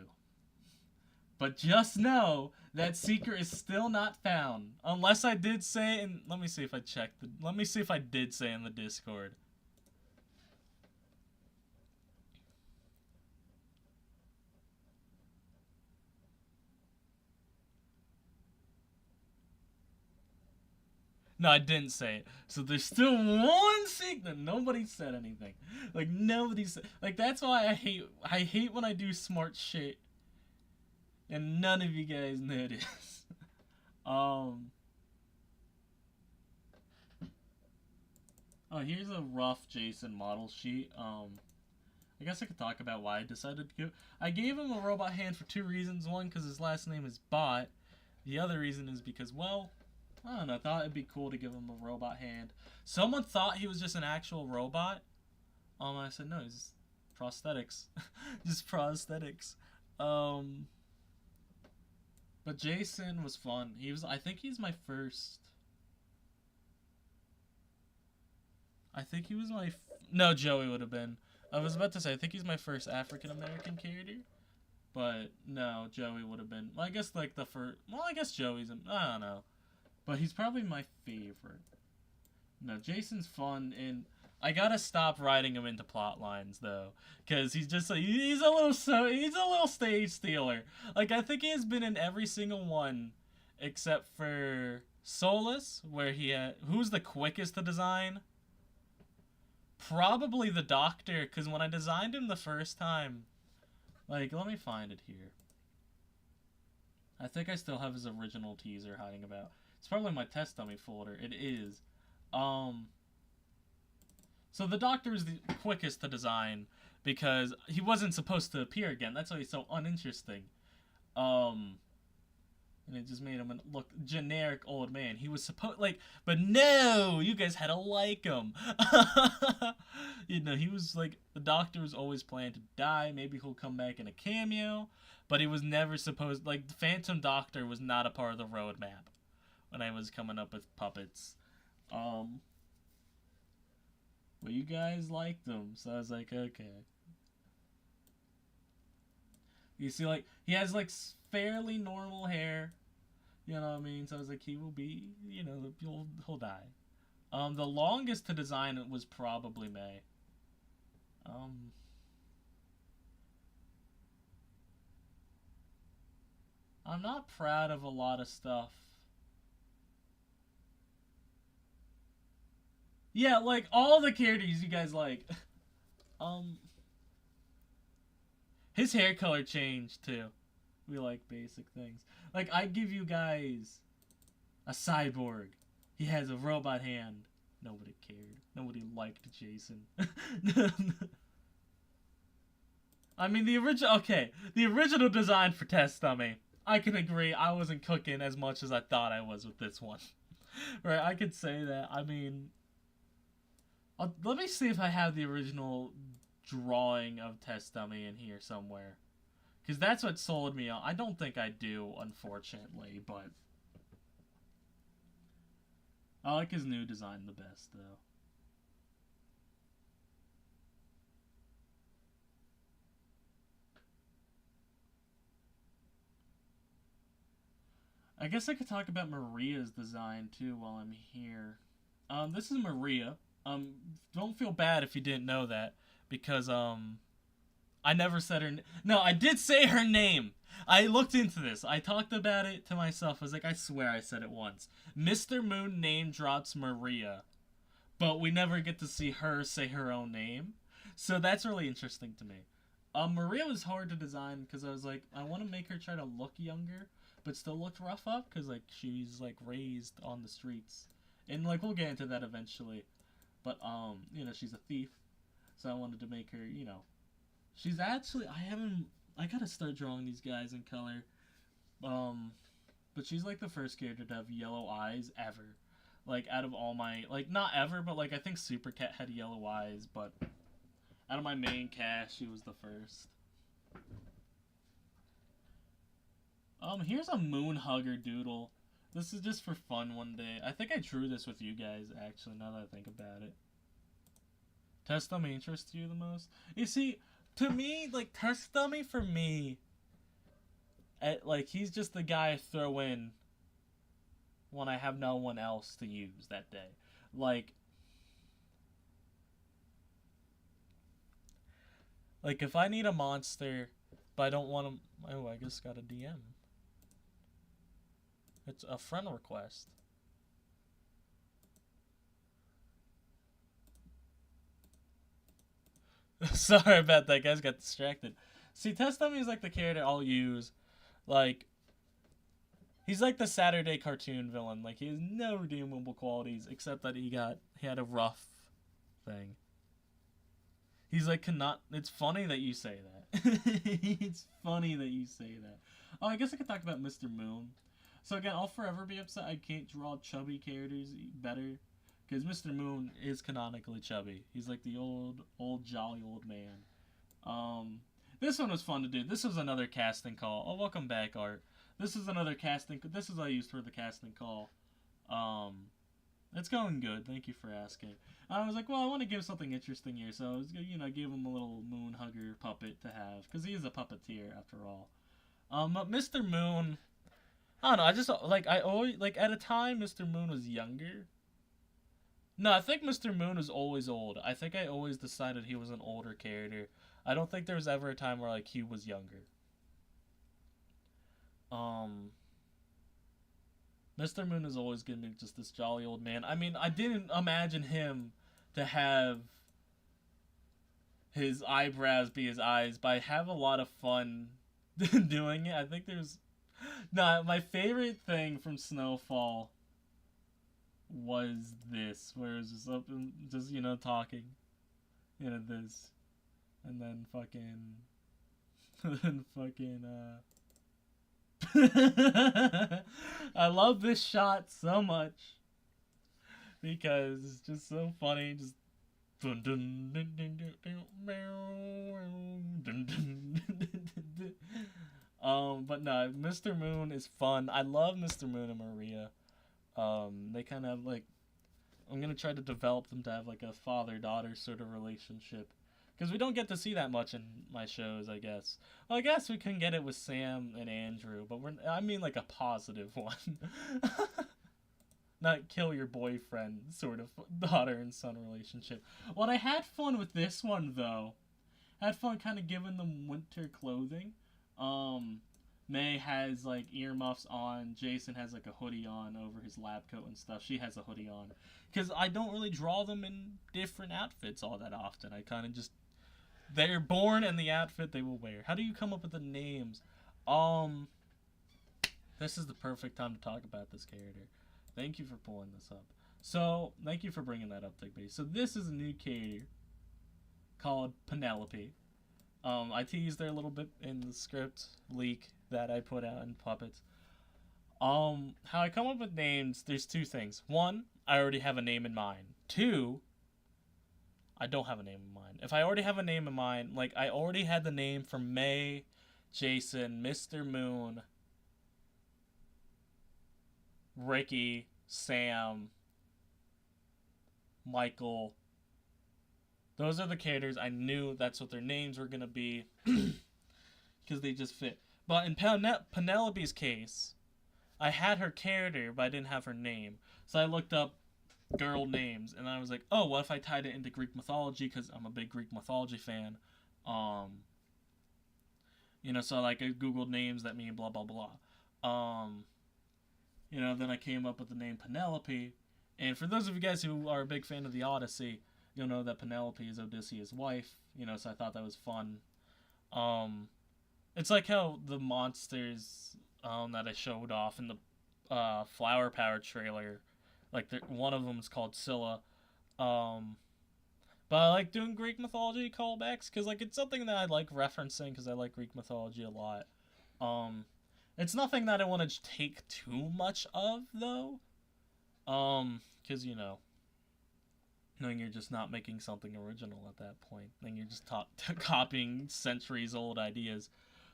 But just know that secret is still not found. Unless I did say, and let me see if I checked. Let me see if I did say in the Discord. No, I didn't say it. So there's still one secret. Nobody said anything. Like nobody said. Like that's why I hate when I do smart shit, and none of you guys notice. Oh, here's a rough Jason model sheet. I guess I could talk about why I decided to give. I gave him a robot hand for two reasons. One, because his last name is Bot. The other reason is because, well, I don't know. I thought it'd be cool to give him a robot hand. Someone thought he was just an actual robot. I said no, he's prosthetics, just prosthetics. But Jason was fun. He was. I think he's my first. I think he was my. No, Joey would have been. I was about to say I think he's my first African American character. But no, Joey would have been. Well, I guess like the first. Well, I guess Joey's. I don't know. But he's probably my favorite. No, Jason's fun, and I gotta stop writing him into plot lines though, because he's just like he's a little stage stealer. Like I think he has been in every single one, except for Solus, where who's the quickest to design. Probably the Doctor, because when I designed him the first time, like let me find it here. I think I still have his original teaser hiding about. It's probably my test dummy folder. It is. So the Doctor is the quickest to design because he wasn't supposed to appear again. That's why he's so uninteresting. And it just made him look generic old man. He was supposed but no, you guys had to like him. You know, he was like the Doctor was always planned to die. Maybe he'll come back in a cameo, but he was never supposed. Like the Phantom Doctor was not a part of the roadmap when I was coming up with puppets. But you guys liked him, so I was like, okay. You see, like, he has, like, fairly normal hair. You know what I mean? So I was like, he will be, you know, he'll die. The longest to design was probably May. I'm not proud of a lot of stuff. Yeah, like, all the characters you guys like. His hair color changed, too. We like basic things. Like, I give you guys a cyborg. He has a robot hand. Nobody cared. Nobody liked Jason. I mean, the original design for Test Dummy. I can agree, I wasn't cooking as much as I thought I was with this one. Right, I could say that. I mean, let me see if I have the original drawing of Test Dummy in here somewhere. Because that's what sold me on. I don't think I do, unfortunately, but I like his new design the best, though. I guess I could talk about Maria's design, too, while I'm here. This is Maria. Don't feel bad if you didn't know that, because, I never said her. No, I did say her name. I looked into this. I talked about it to myself. I was like, I swear I said it once. Mr. Moon name drops Maria, but we never get to see her say her own name. So that's really interesting to me. Maria was hard to design because I was like, I want to make her try to look younger, but still look rough up because like she's like raised on the streets, and like we'll get into that eventually. But she's a thief, so I wanted to make her, she's actually I gotta start drawing these guys in color. But she's like the first character to have yellow eyes ever. Like out of all my not ever, but like I think Super Cat had yellow eyes, but out of my main cast, she was the first. Here's a moon hugger doodle. This is just for fun one day. I think I drew this with you guys actually. Now that I think about it. Test dummy interests you the most? You see, to me, like test dummy for me, he's just the guy I throw in when I have no one else to use that day. Like if I need a monster, but I don't want him. Oh, I just got a DM. It's a friend request. Sorry about that, guys. Got distracted. See, Test Dummy is like the character I'll use. Like, he's like the Saturday cartoon villain. Like, he has no redeemable qualities except that he had a rough thing. He's like cannot. It's funny that you say that. It's funny that you say that. Oh, I guess I could talk about Mr. Moon. So again, I'll forever be upset I can't draw chubby characters better, because Mr. Moon is canonically chubby. He's like the old jolly old man. This one was fun to do. This was another casting call. Oh, welcome back, Art. This is another casting. This is what I used for the casting call. It's going good. Thank you for asking. I was like, well, I want to give something interesting here, so I was, give him a little moon hugger puppet to have, because he is a puppeteer after all. But Mr. Moon, I don't know. I just I always at a time Mr. Moon was younger. No, I think Mr. Moon was always old. I think I always decided he was an older character. I don't think there was ever a time where he was younger. Mr. Moon is always gonna be just this jolly old man. I mean, I didn't imagine him to have his eyebrows be his eyes, but I have a lot of fun doing it. I think there's... Nah, my favorite thing from Snowfall was this, where it was just up and just, talking. This. And then fucking... I love this shot so much because it's just so funny. Just but no, Mr. Moon is fun. I love Mr. Moon and Maria. They kind of I'm gonna try to develop them to have a father-daughter sort of relationship. Because we don't get to see that much in my shows, I guess. Well, I guess we can get it with Sam and Andrew, but I mean a positive one. Not kill your boyfriend sort of daughter and son relationship. Well, I had fun with this one, though. I had fun kind of giving them winter clothing. May has earmuffs on. Jason has a hoodie on over his lab coat and stuff. She has a hoodie on. Because I don't really draw them in different outfits all that often. I kind of just... They're born in the outfit they will wear. How do you come up with the names? This is the perfect time to talk about this character. Thank you for pulling this up. So, thank you for bringing that up, TechBase. So this is a new character called Penelope. I teased her a little bit in the script leak that I put out in Puppets. How I come up with names, there's two things. One, I already have a name in mind. Two, I don't have a name in mind. If I already have a name in mind, I already had the name for May, Jason, Mr. Moon, Ricky, Sam, Michael. Those are the characters. I knew that's what their names were gonna be because they just fit. But in Penelope's case, I had her character, but I didn't have her name. So I looked up girl names, and I was like, oh, what if I tied it into Greek mythology? Because I'm a big Greek mythology fan. So like I googled names that mean blah blah blah. Then I came up with the name Penelope. And for those of you guys who are a big fan of the Odyssey, you'll know that Penelope is Odysseus' wife. So I thought that was fun. It's like how the monsters that I showed off in the Flower Power trailer, like one of them is called Scylla. But I like doing Greek mythology callbacks because like it's something that I like referencing because I like Greek mythology a lot. It's nothing that I want to take too much of though, because knowing you're just not making something original at that point, then you're just copying centuries old ideas.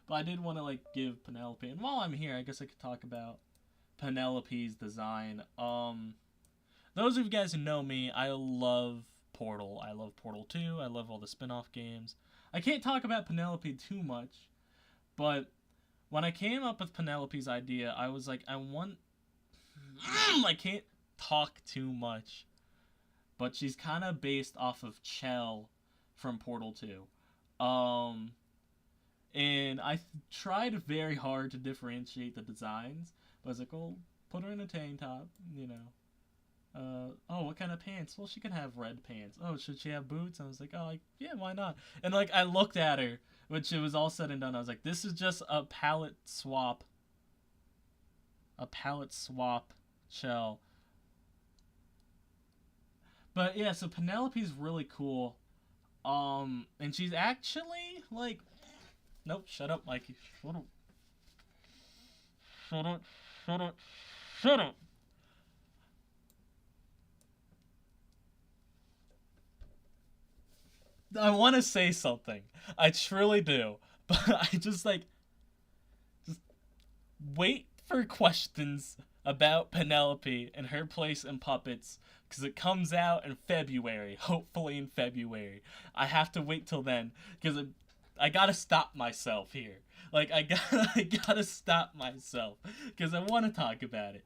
But I did want to like give Penelope, and while I'm here, I guess I could talk about Penelope's design. Those of you guys who know me, I love Portal. I love Portal 2. I love all the spin-off games. I can't talk about Penelope too much, but when I came up with Penelope's idea, I was like, I can't talk too much, but she's kind of based off of Chell from Portal 2. And I tried very hard to differentiate the designs, but I was like, well, put her in a tank top, what kind of pants? Well, she can have red pants. Oh, should she have boots? I was like, oh, yeah, why not? And like, I looked at her, which it was all said and done. I was like, this is just a palette swap. A palette swap Chell. But yeah, so Penelope's really cool. And she's actually like, nope, shut up, Mikey. Shut up. Shut up. Shut up. Shut up. I want to say something. I truly do. But I just wait for questions about Penelope and her place in puppets, because it comes out in February. Hopefully in February. I have to wait till then, because I gotta stop myself here. Like, I gotta stop myself, because I want to talk about it,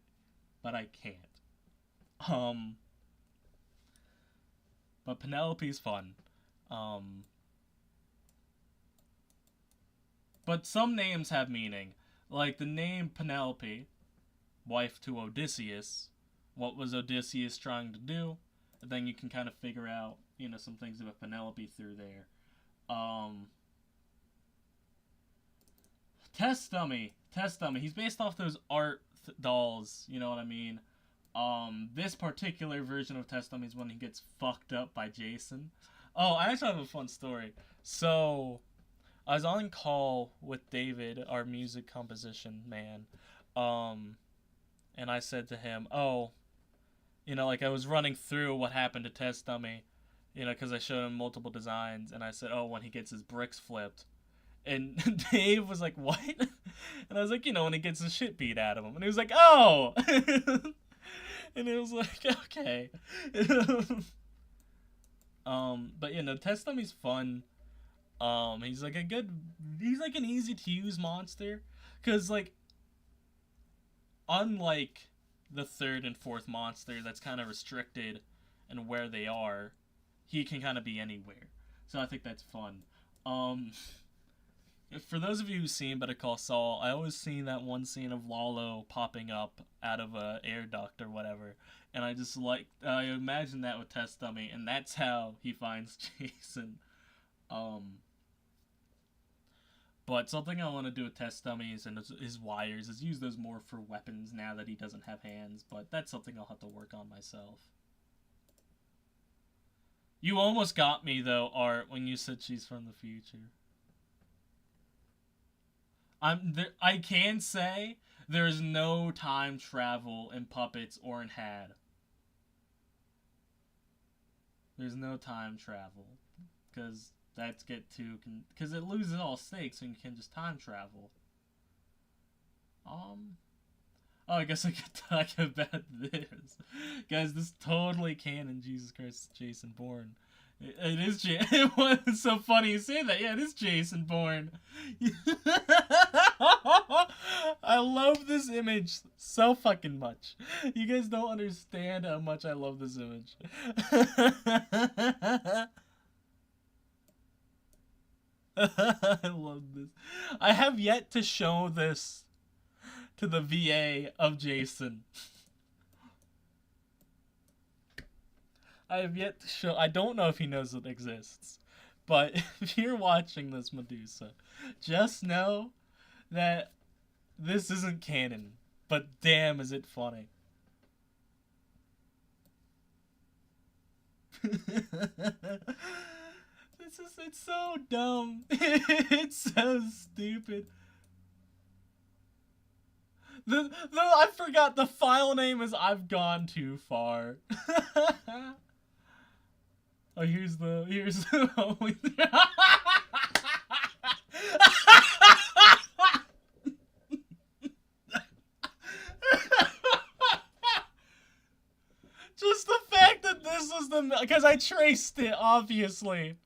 but I can't. But Penelope's fun. But some names have meaning. Like the name Penelope, wife to Odysseus. What was Odysseus trying to do? And then you can kind of figure out, some things about Penelope through there. Test Dummy. He's based off those art dolls, you know what I mean? This particular version of Test Dummy is when he gets fucked up by Jason. Oh, I actually have a fun story. So, I was on call with David, our music composition man, and I said to him, I was running through what happened to Test Dummy, because I showed him multiple designs, and I said, when he gets his bricks flipped. And Dave was like, what? And I was like, when he gets the shit beat out of him. And he was like, oh! And it was like, okay. But Test Dummy's fun. He's like an easy to use monster, because like, unlike the third and fourth monster that's kind of restricted and where they are, he can kind of be anywhere. So I think that's fun. For those of you who've seen Better Call Saul, I always seen that one scene of Lalo popping up out of a air duct or whatever, and I imagine that with Test Dummy, and that's how he finds Jason. But something I want to do with Test Dummies and his wires is use those more for weapons now that he doesn't have hands, but that's something I'll have to work on myself. You almost got me, though, Art, when you said she's from the future. I can say there's no time travel in Puppets or in Had. There's no time travel, because because it loses all stakes when you can just time travel. Oh, I guess I could talk about this. Guys, this totally canon. Jesus Christ, Jason Bourne. It is It was so funny you say that. Yeah, it is Jason Bourne. I love this image so fucking much. You guys don't understand how much I love this image. I love this. I have yet to show this to the VA of Jason. I have yet to show. I don't know if he knows it exists, but if you're watching this, Medusa, just know that this isn't canon. But damn, is it funny. It's so dumb. It's so stupid. I forgot the file name is I've Gone Too Far. Oh, here's the just the fact that this was because I traced it, obviously.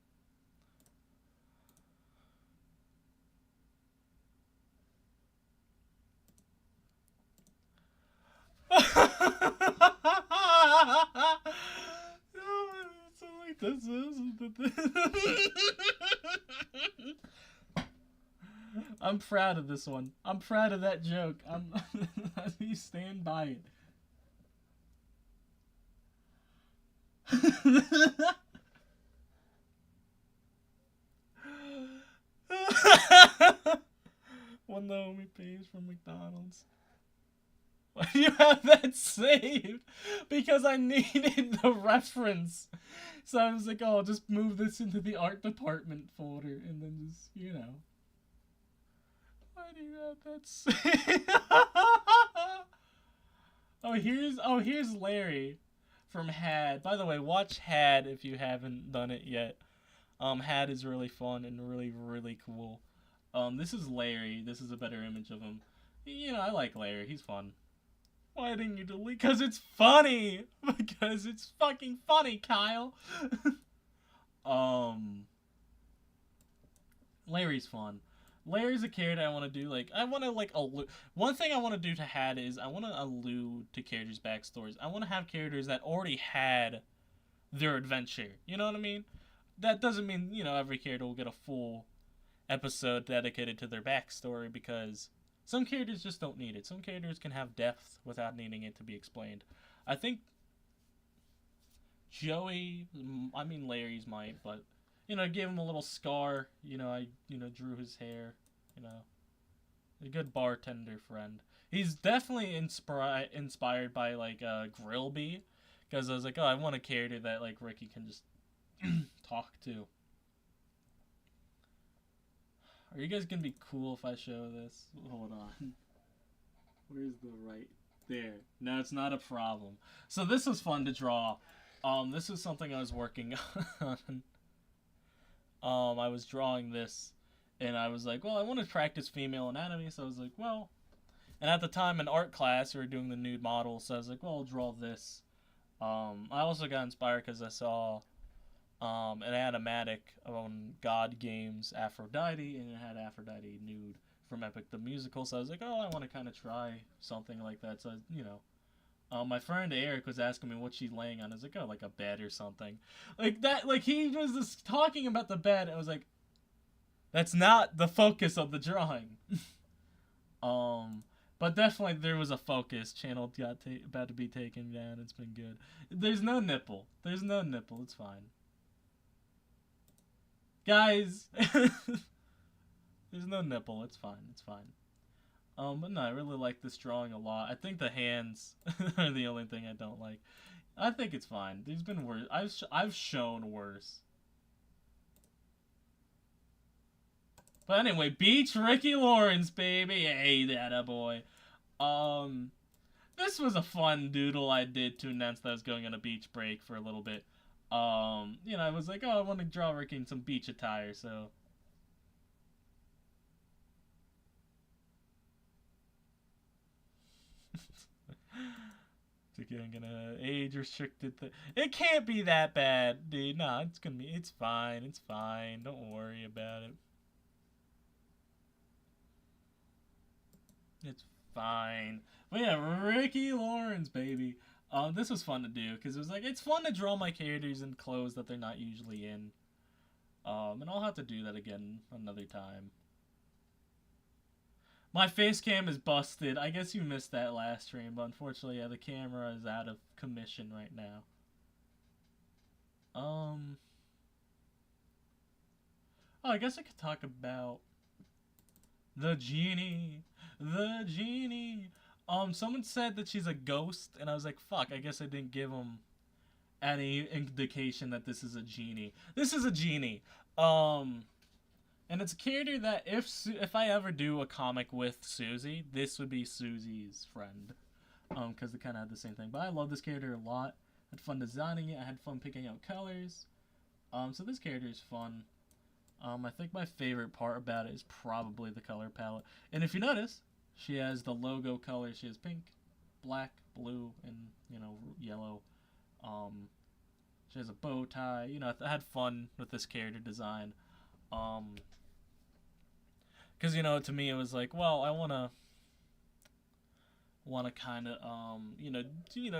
I'm proud of this one. I'm proud of that joke. You stand by it. One the homie pays from McDonald's. Why do you have that saved? Because I needed the reference. So I was like, oh, I'll just move this into the art department folder and then just, you know. Why do you have that saved? Here's Larry from Had. By the way, watch Had if you haven't done it yet. Had is really fun and really, really cool. This is Larry. This is a better image of him. You know, I like Larry. He's fun. Why didn't you delete? Because it's funny. Because it's fucking funny, Kyle. Larry's fun. Larry's a character I want to do. Like, I want to, like, allude. One thing I want to do to Had is I want to allude to characters' backstories. I want to have characters that already had their adventure. You know what I mean? That doesn't mean, you know, every character will get a full episode dedicated to their backstory, because some characters just don't need it. Some characters can have depth without needing it to be explained. I think Larry's might, but, you know, I gave him a little scar. You know, I drew his hair. You know, a good bartender friend. He's definitely inspired by, like, Grillby, because I was like, oh, I want a character that, like, Ricky can just talk to. Are you guys gonna be cool if I show this? Hold on. Where's the right? There. No, it's not a problem. So this was fun to draw. This was something I was working on. I was drawing this, and I was like, well, I want to practice female anatomy, so I was like, well, and at the time in art class, we were doing the nude model, so I was like, well, I'll draw this. I also got inspired because I saw an animatic on God Games Aphrodite, and it had Aphrodite nude from Epic the Musical, so I was like, oh, I want to kind of try something like that. So, you know, my friend Eric was asking me what she's laying on. I was like, oh, like a bed or something. Like that, like he was just talking about the bed. I was like, that's not the focus of the drawing. But definitely there was a focus. Channel got about to be taken down. It's been good. There's no nipple. There's no nipple. It's fine. Guys, there's no nipple. It's fine. It's fine. But no, I really like this drawing a lot. I think the hands are the only thing I don't like. I think it's fine. There's been worse. I've shown worse. But anyway, Beach Ricky Lawrence, baby. Hey, that boy. This was a fun doodle I did to announce that I was going on a beach break for a little bit. You know, I was like, oh, I want to draw Ricky in some beach attire, so. Again, gonna age restricted. It can't be that bad, dude. Nah, it's gonna be. It's fine. It's fine. Don't worry about it. It's fine. But yeah, Ricky Lawrence, baby. This was fun to do because it was like it's fun to draw my characters in clothes that they're not usually in. And I'll have to do that again another time. My face cam is busted. I guess you missed that last stream, but unfortunately, yeah, the camera is out of commission right now. Oh, I guess I could talk about the genie. The genie. Someone said that she's a ghost, and I was like, fuck, I guess I didn't give them any indication that this is a genie. This is a genie. And it's a character that if I ever do a comic with Susie, this would be Susie's friend. Because they kind of had the same thing. But I love this character a lot. I had fun designing it. I had fun picking out colors. So this character is fun. I think my favorite part about it is probably the color palette. And if you notice, she has the logo color. She has pink, black, blue, and, yellow. She has a bow tie. I had fun with this character design. Because, to me it was like, well, I want to kind of,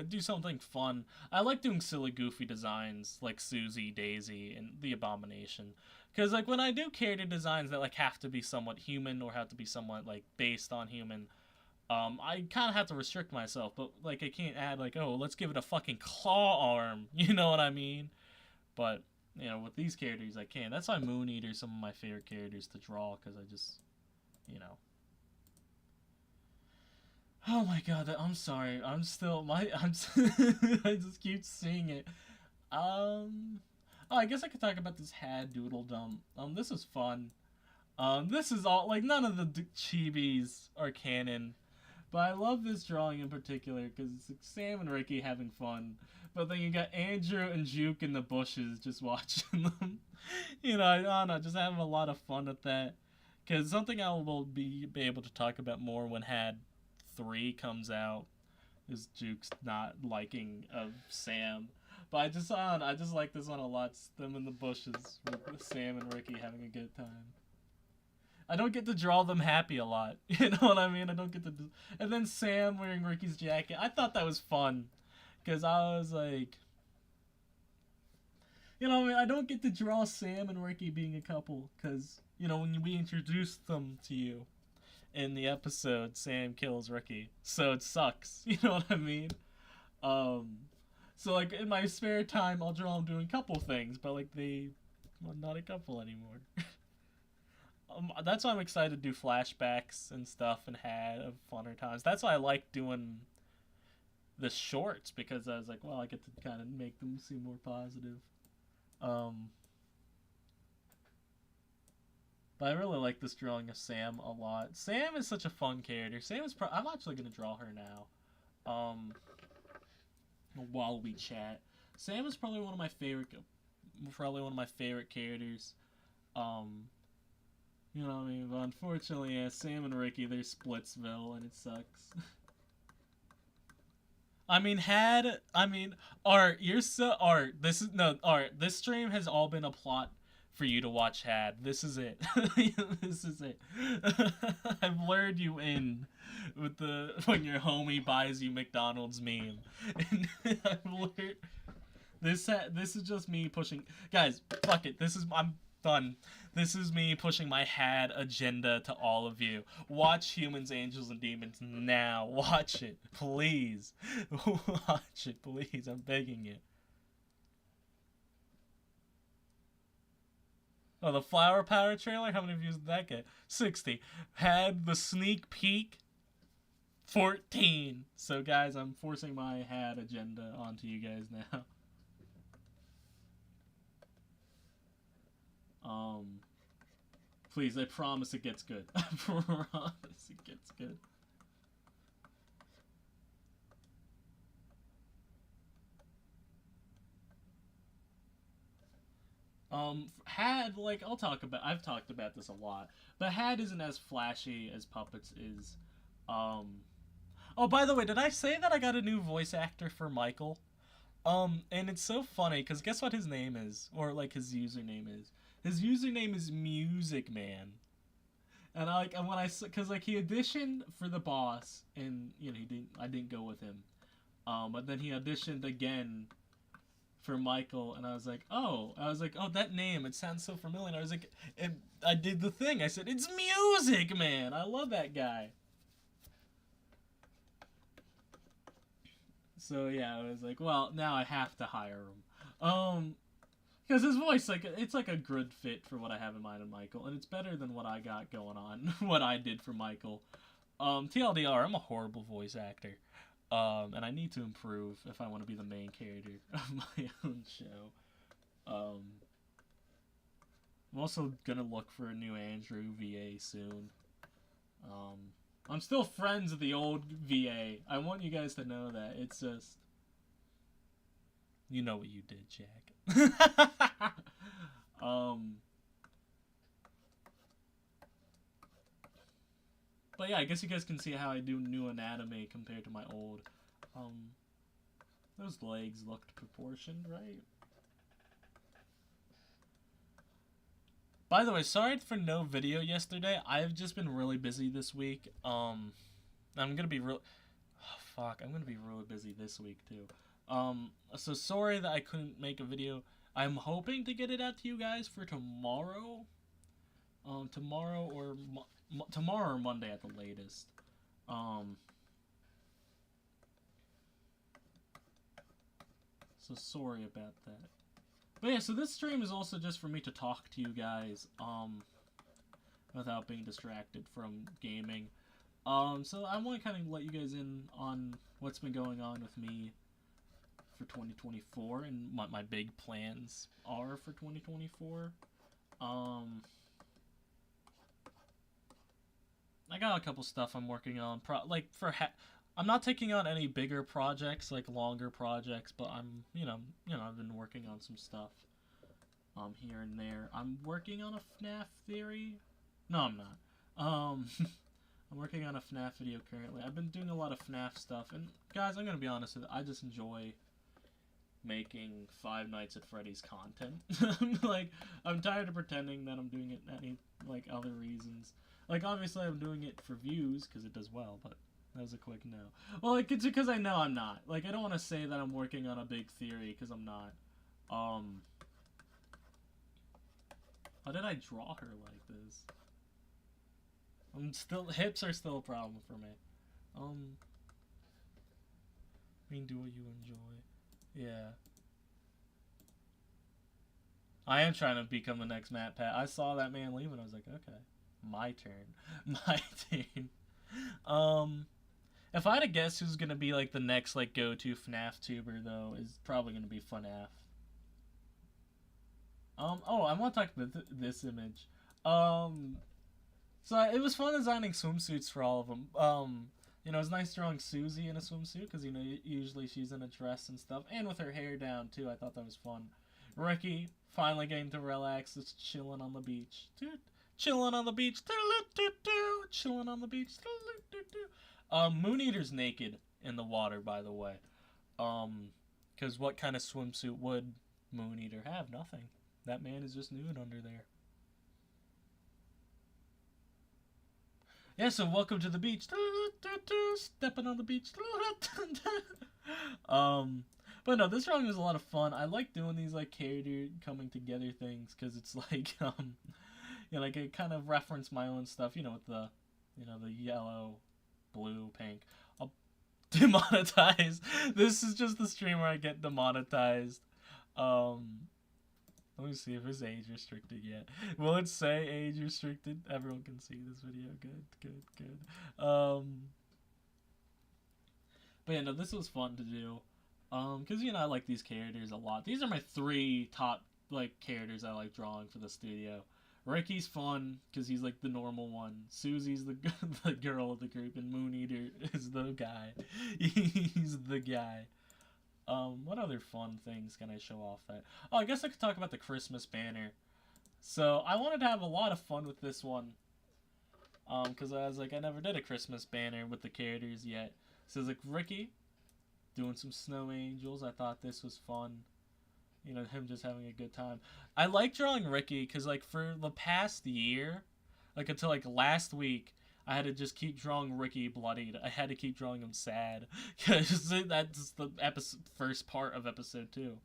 do something fun. I like doing silly, goofy designs like Susie, Daisy, and the Abomination. Because, like, when I do character designs that, like, have to be somewhat human or have to be somewhat, like, based on human, I kind of have to restrict myself. But, like, I can't add, like, oh, let's give it a fucking claw arm. You know what I mean? But, with these characters, I can. That's why Moon Eater's some of my favorite characters to draw, because I just, Oh my god, I'm sorry. I'm still, I just keep seeing it. Oh, I guess I could talk about this Had Doodledum. This is fun. This is all, like, none of the chibis are canon. But I love this drawing in particular because it's like Sam and Ricky having fun. But then you got Andrew and Juke in the bushes just watching them. I don't know, just having a lot of fun with that. Because something I will be able to talk about more when Had 3 comes out is Juke's not liking of Sam. But I just like this one a lot. Them in the bushes with Sam and Ricky having a good time. I don't get to draw them happy a lot. You know what I mean? I don't get to And then Sam wearing Ricky's jacket. I thought that was fun. Because I was like... I don't get to draw Sam and Ricky being a couple. Because, when we introduced them to you in the episode, Sam kills Ricky. So it sucks. You know what I mean? So, like, in my spare time, I'll draw them doing couple things. But, like, they're not a couple anymore. That's why I'm excited to do flashbacks and stuff and have funner times. That's why I like doing the shorts, because I was like, well, I get to kind of make them seem more positive. But I really like this drawing of Sam a lot. Sam is such a fun character. I'm actually going to draw her now. While we chat. Sam is probably one of my favorite characters. You know what I mean? But unfortunately, yeah, Sam and Ricky, they're Splitsville, and it sucks. Art, you're so... Art, Art, this stream has all been a plot for you to watch Had. This is it. This is it. I've lured you in with when your homie buys you McDonald's meme. And I've lured... This is just me pushing... Guys, fuck it. I'm done. This is me pushing my Had agenda to all of you. Watch Humans, Angels, and Demons now. Watch it, please. Watch it, please. I'm begging you. Oh, the Flower Power trailer? How many views did that get? 60. Had the sneak peek? 14. So, guys, I'm forcing my Had agenda onto you guys now. Please, I promise it gets good. I promise it gets good. Had, like, I've talked about this a lot, but Had isn't as flashy as Puppets is. Oh, by the way, did I say that I got a new voice actor for Michael? And it's so funny because guess what his name is, or like his username is. His username is Music Man, and and when because like he auditioned for the boss, and you know I didn't go with him. But then he auditioned again for Michael, and I was like, oh, that name, it sounds so familiar. And I was like, I did the thing. I said, it's Music Man. I love that guy. So yeah, I was like, well, now I have to hire him. Because his voice, like, it's like a good fit for what I have in mind of Michael, and it's better than what I got going on, what I did for Michael. TLDR, I'm a horrible voice actor. And I need to improve if I want to be the main character of my own show. I'm also gonna look for a new Andrew VA soon. I'm still friends with the old VA. I want you guys to know that. It's just... You know what you did, Jack. But yeah, I guess you guys can see how I do new anatomy compared to my old. Those legs looked proportioned, right? By the way, sorry for no video yesterday. I've just been really busy this week. I'm gonna be real. Oh, fuck, I'm gonna be really busy this week too. So sorry that I couldn't make a video. I'm hoping to get it out to you guys for tomorrow. Tomorrow or Monday at the latest. So sorry about that. But yeah, so this stream is also just for me to talk to you guys, without being distracted from gaming. So I want to kind of let you guys in on what's been going on with me for 2024 and what my big plans are for 2024. I got a couple stuff I'm working on. I'm not taking on any bigger projects, like longer projects, but I'm, I've been working on some stuff, here and there. I'm working on a FNAF theory. No, I'm not. I'm working on a FNAF video currently. I've been doing a lot of FNAF stuff, and guys, I'm gonna be honest with you, I just enjoy making Five Nights at Freddy's content. Like, I'm tired of pretending that I'm doing it any, like, other reasons. Like, obviously I'm doing it for views, because it does well, but that was a quick no. Well, like, it's because I know I'm not. Like, I don't want to say that I'm working on a big theory, because I'm not. How did I draw her like this? Hips are still a problem for me. I mean, do what you enjoy. Yeah. I am trying to become the next Matt Pat. I saw that man leave and I was like, okay, my turn. My turn. If I had to guess who's gonna be like the next like go-to FNAF tuber though, is probably gonna be FNAF. Oh, I want to talk about this image. So it was fun designing swimsuits for all of them. It was nice drawing Susie in a swimsuit because usually she's in a dress and stuff, and with her hair down too. I thought that was fun. Ricky finally getting to relax, just chilling on the beach. Chilling on the beach. Chilling on the beach. Moon Eater's naked in the water, by the way. Because what kind of swimsuit would Moon Eater have? Nothing. That man is just nude under there. Yeah, so welcome to the beach. Stepping on the beach. But no, this drawing was a lot of fun. I like doing these like character coming together things because it's like like I kind of reference my own stuff, with the the yellow, blue, pink. I'll demonetize. This is just the stream where I get demonetized. Let me see if it's age restricted yet. Will it say age restricted? Everyone can see this video. Good. But yeah, no, this was fun to do. Because, I like these characters a lot. These are my 3 top, like, characters I like drawing for the studio. Ricky's fun, because he's, like, the normal one. Susie's the girl of the group, and Moon Eater is the guy. He's the guy. What other fun things can I show off that? Oh, I guess I could talk about the Christmas banner. So, I wanted to have a lot of fun with this one. Because I was like, I never did a Christmas banner with the characters yet. So it's like Ricky doing some snow angels. I thought this was fun. You know, him just having a good time. I like drawing Ricky because, like, for the past year, like, until, like, last week, I had to just keep drawing Ricky bloodied. I had to keep drawing him sad. Because that's the first part of episode 2.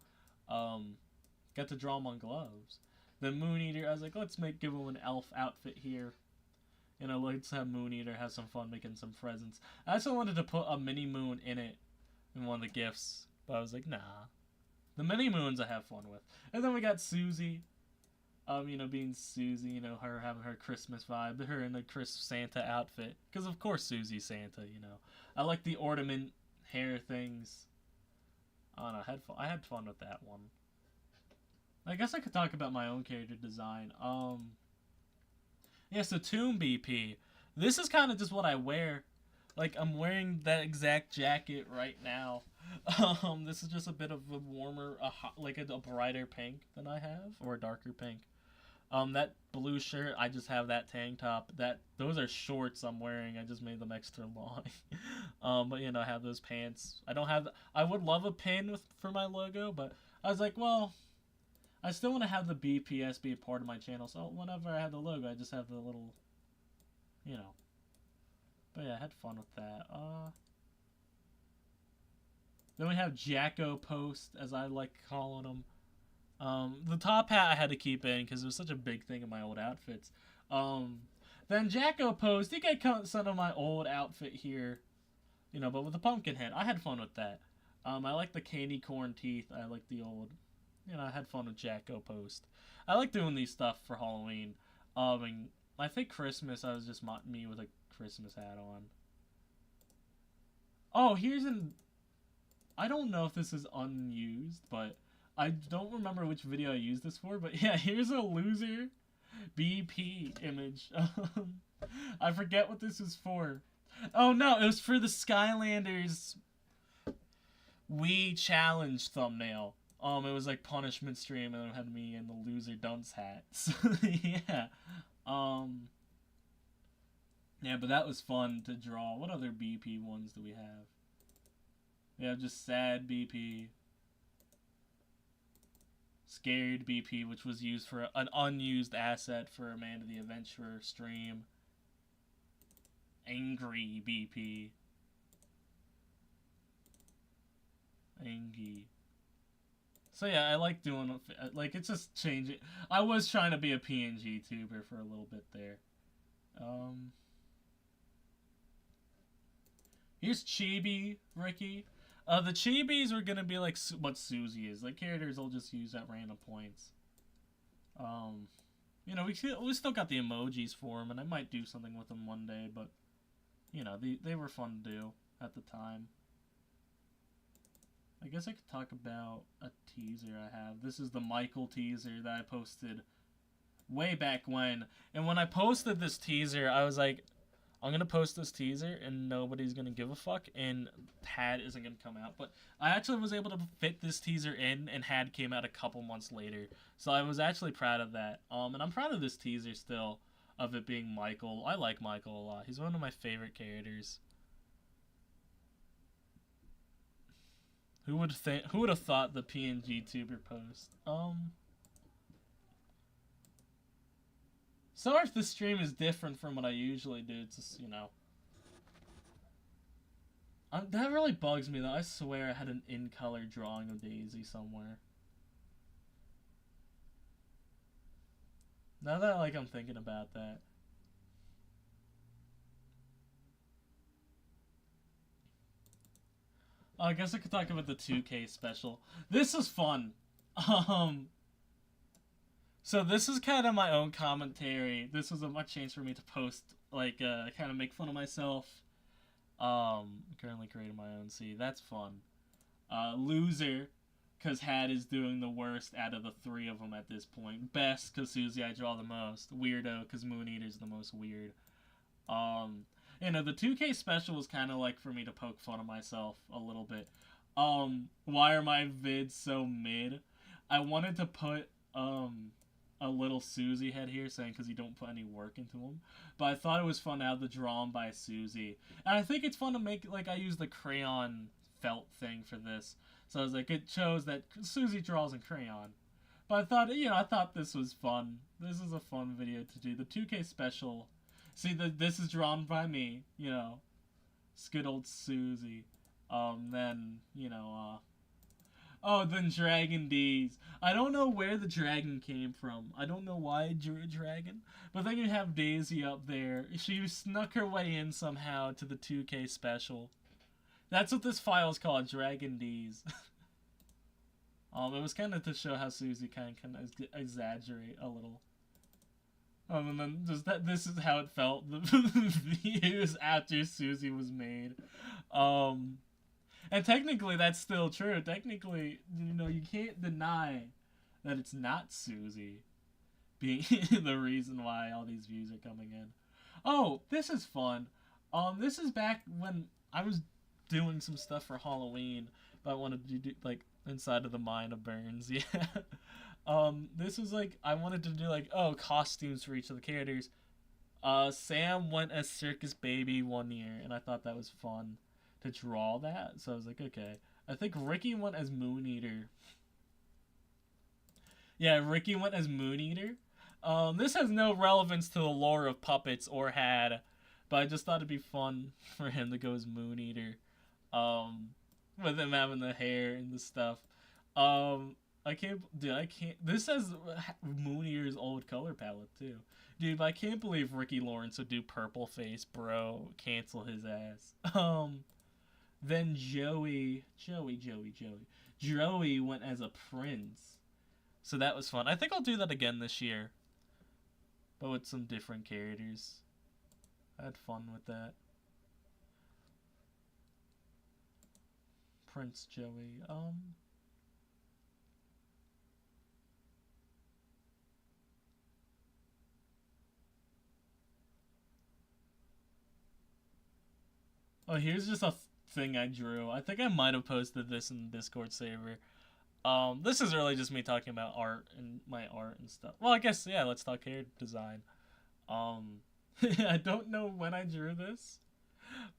Got to draw him on gloves. The Moon Eater, I was like, give him an elf outfit here. You know, let's have Moon Eater have some fun making some presents. I also wanted to put a mini moon in it in one of the gifts. But I was like, nah. The mini moons I have fun with. And then we got Susie. You know, being Susie, you know, her having her Christmas vibe, her in the Santa outfit. Because of course Susie's Santa, you know. I like the ornament hair things. I don't know, I had fun with that one. I guess I could talk about my own character design. Yeah, so Tomb BP. This is kind of just what I wear. Like, I'm wearing that exact jacket right now. This is just a bit of a warmer, a brighter pink than I have, or a darker pink. That blue shirt, I just have that tank top. Those are shorts I'm wearing. I just made them extra long. But you know, I have those pants. I would love a pin for my logo, but I was like, well, I still want to have the BPS be a part of my channel. So whenever I have the logo, I just have the little, you know. But yeah, I had fun with that. Then we have Jacko Post, as I like calling him. The top hat I had to keep in because it was such a big thing in my old outfits. Then Jacko Post, he got some of my old outfit here, you know, but with the pumpkin head. I had fun with that. I like the candy corn teeth. I like the old, you know, I had fun with Jacko Post. I like doing these stuff for Halloween. And I think Christmas, I was just me with a Christmas hat on. Oh, I don't know if this is unused, but I don't remember which video I used this for, but yeah, here's a loser BP image. I forget what this is for. Oh no, it was for the Skylanders Wii Challenge thumbnail. It was like punishment stream, and it had me in the loser dunce hat. So, yeah. Yeah, but that was fun to draw. What other BP ones do we have? We have just sad BP. Scared BP, which was used for an unused asset for Amanda the Adventurer stream. Angry BP. Angie. So yeah, I like doing, like, it's just changing. I was trying to be a PNG tuber for a little bit there. Here's Chibi Ricky. The Chibis are gonna be like what Susie is. Like, characters I'll just use at random points. You know, we still got the emojis for them, and I might do something with them one day, but, you know, they were fun to do at the time. I guess I could talk about a teaser I have. This is the Michael teaser that I posted way back when. And when I posted this teaser, I was like, I'm going to post this teaser and nobody's going to give a fuck and Had isn't going to come out. But I actually was able to fit this teaser in, and Had came out a couple months later. So I was actually proud of that. And I'm proud of this teaser still, of it being Michael. I like Michael a lot. He's one of my favorite characters. Who would have thought the PNG tuber post? Sorry if this stream is different from what I usually do. It's just, you know. That really bugs me, though. I swear I had an in-color drawing of Daisy somewhere. Now that, like, I'm thinking about that. I guess I could talk about the 2K special. This is fun. So this is kind of my own commentary. This was a chance for me to post, like, kind of make fun of myself. Currently creating my own. See, that's fun. Loser, because Had is doing the worst out of the three of them at this point. Best, because Susie I draw the most. Weirdo, because Moon Eater's the most weird. You know, the 2K special was kind of like for me to poke fun of myself a little bit. Why are my vids so mid? I wanted to put, a little Susie head here saying because you don't put any work into them. But I thought it was fun to have the drawn by Susie. And I think it's fun to make, like, I use the crayon felt thing for this. So I was like, it shows that Susie draws in crayon. But I thought, I thought this was fun. This is a fun video to do. The 2K special. See, this is drawn by me, It's good old Susie. Then, oh, then Dragon D's. I don't know where the dragon came from. I don't know why I drew a dragon. But then you have Daisy up there. She snuck her way in somehow to the 2K special. That's what this file is called, Dragon D's. It was kind of to show how Susie kind of exaggerate a little. And then this is how it felt the years after Susie was made. And technically, that's still true. Technically, you can't deny that it's not Susie being the reason why all these views are coming in. Oh, this is fun. This is back when I was doing some stuff for Halloween, but I wanted to do, like, Inside of the Mind of Burns, yeah. This was, like, I wanted to do, like, costumes for each of the characters. Sam went as Circus Baby one year, and I thought that was fun to draw that, so I was like, okay. I think Ricky went as Moon Eater. Yeah, Ricky went as Moon Eater. This has no relevance to the lore of puppets or had, but I just thought it'd be fun for him to go as Moon Eater. With him having the hair and the stuff. I can't, this has Moon Eater's old color palette, too. Dude, I can't believe Ricky Lawrence would do purple face, bro. Cancel his ass. Then Joey went as a prince. So that was fun. I think I'll do that again this year. But with some different characters. I had fun with that. Prince Joey. Oh, here's just a thing I drew. I think I might have posted this in the Discord server. This is really just me talking about art and my art and stuff. Well, I guess, yeah, let's talk hair design. I don't know when I drew this,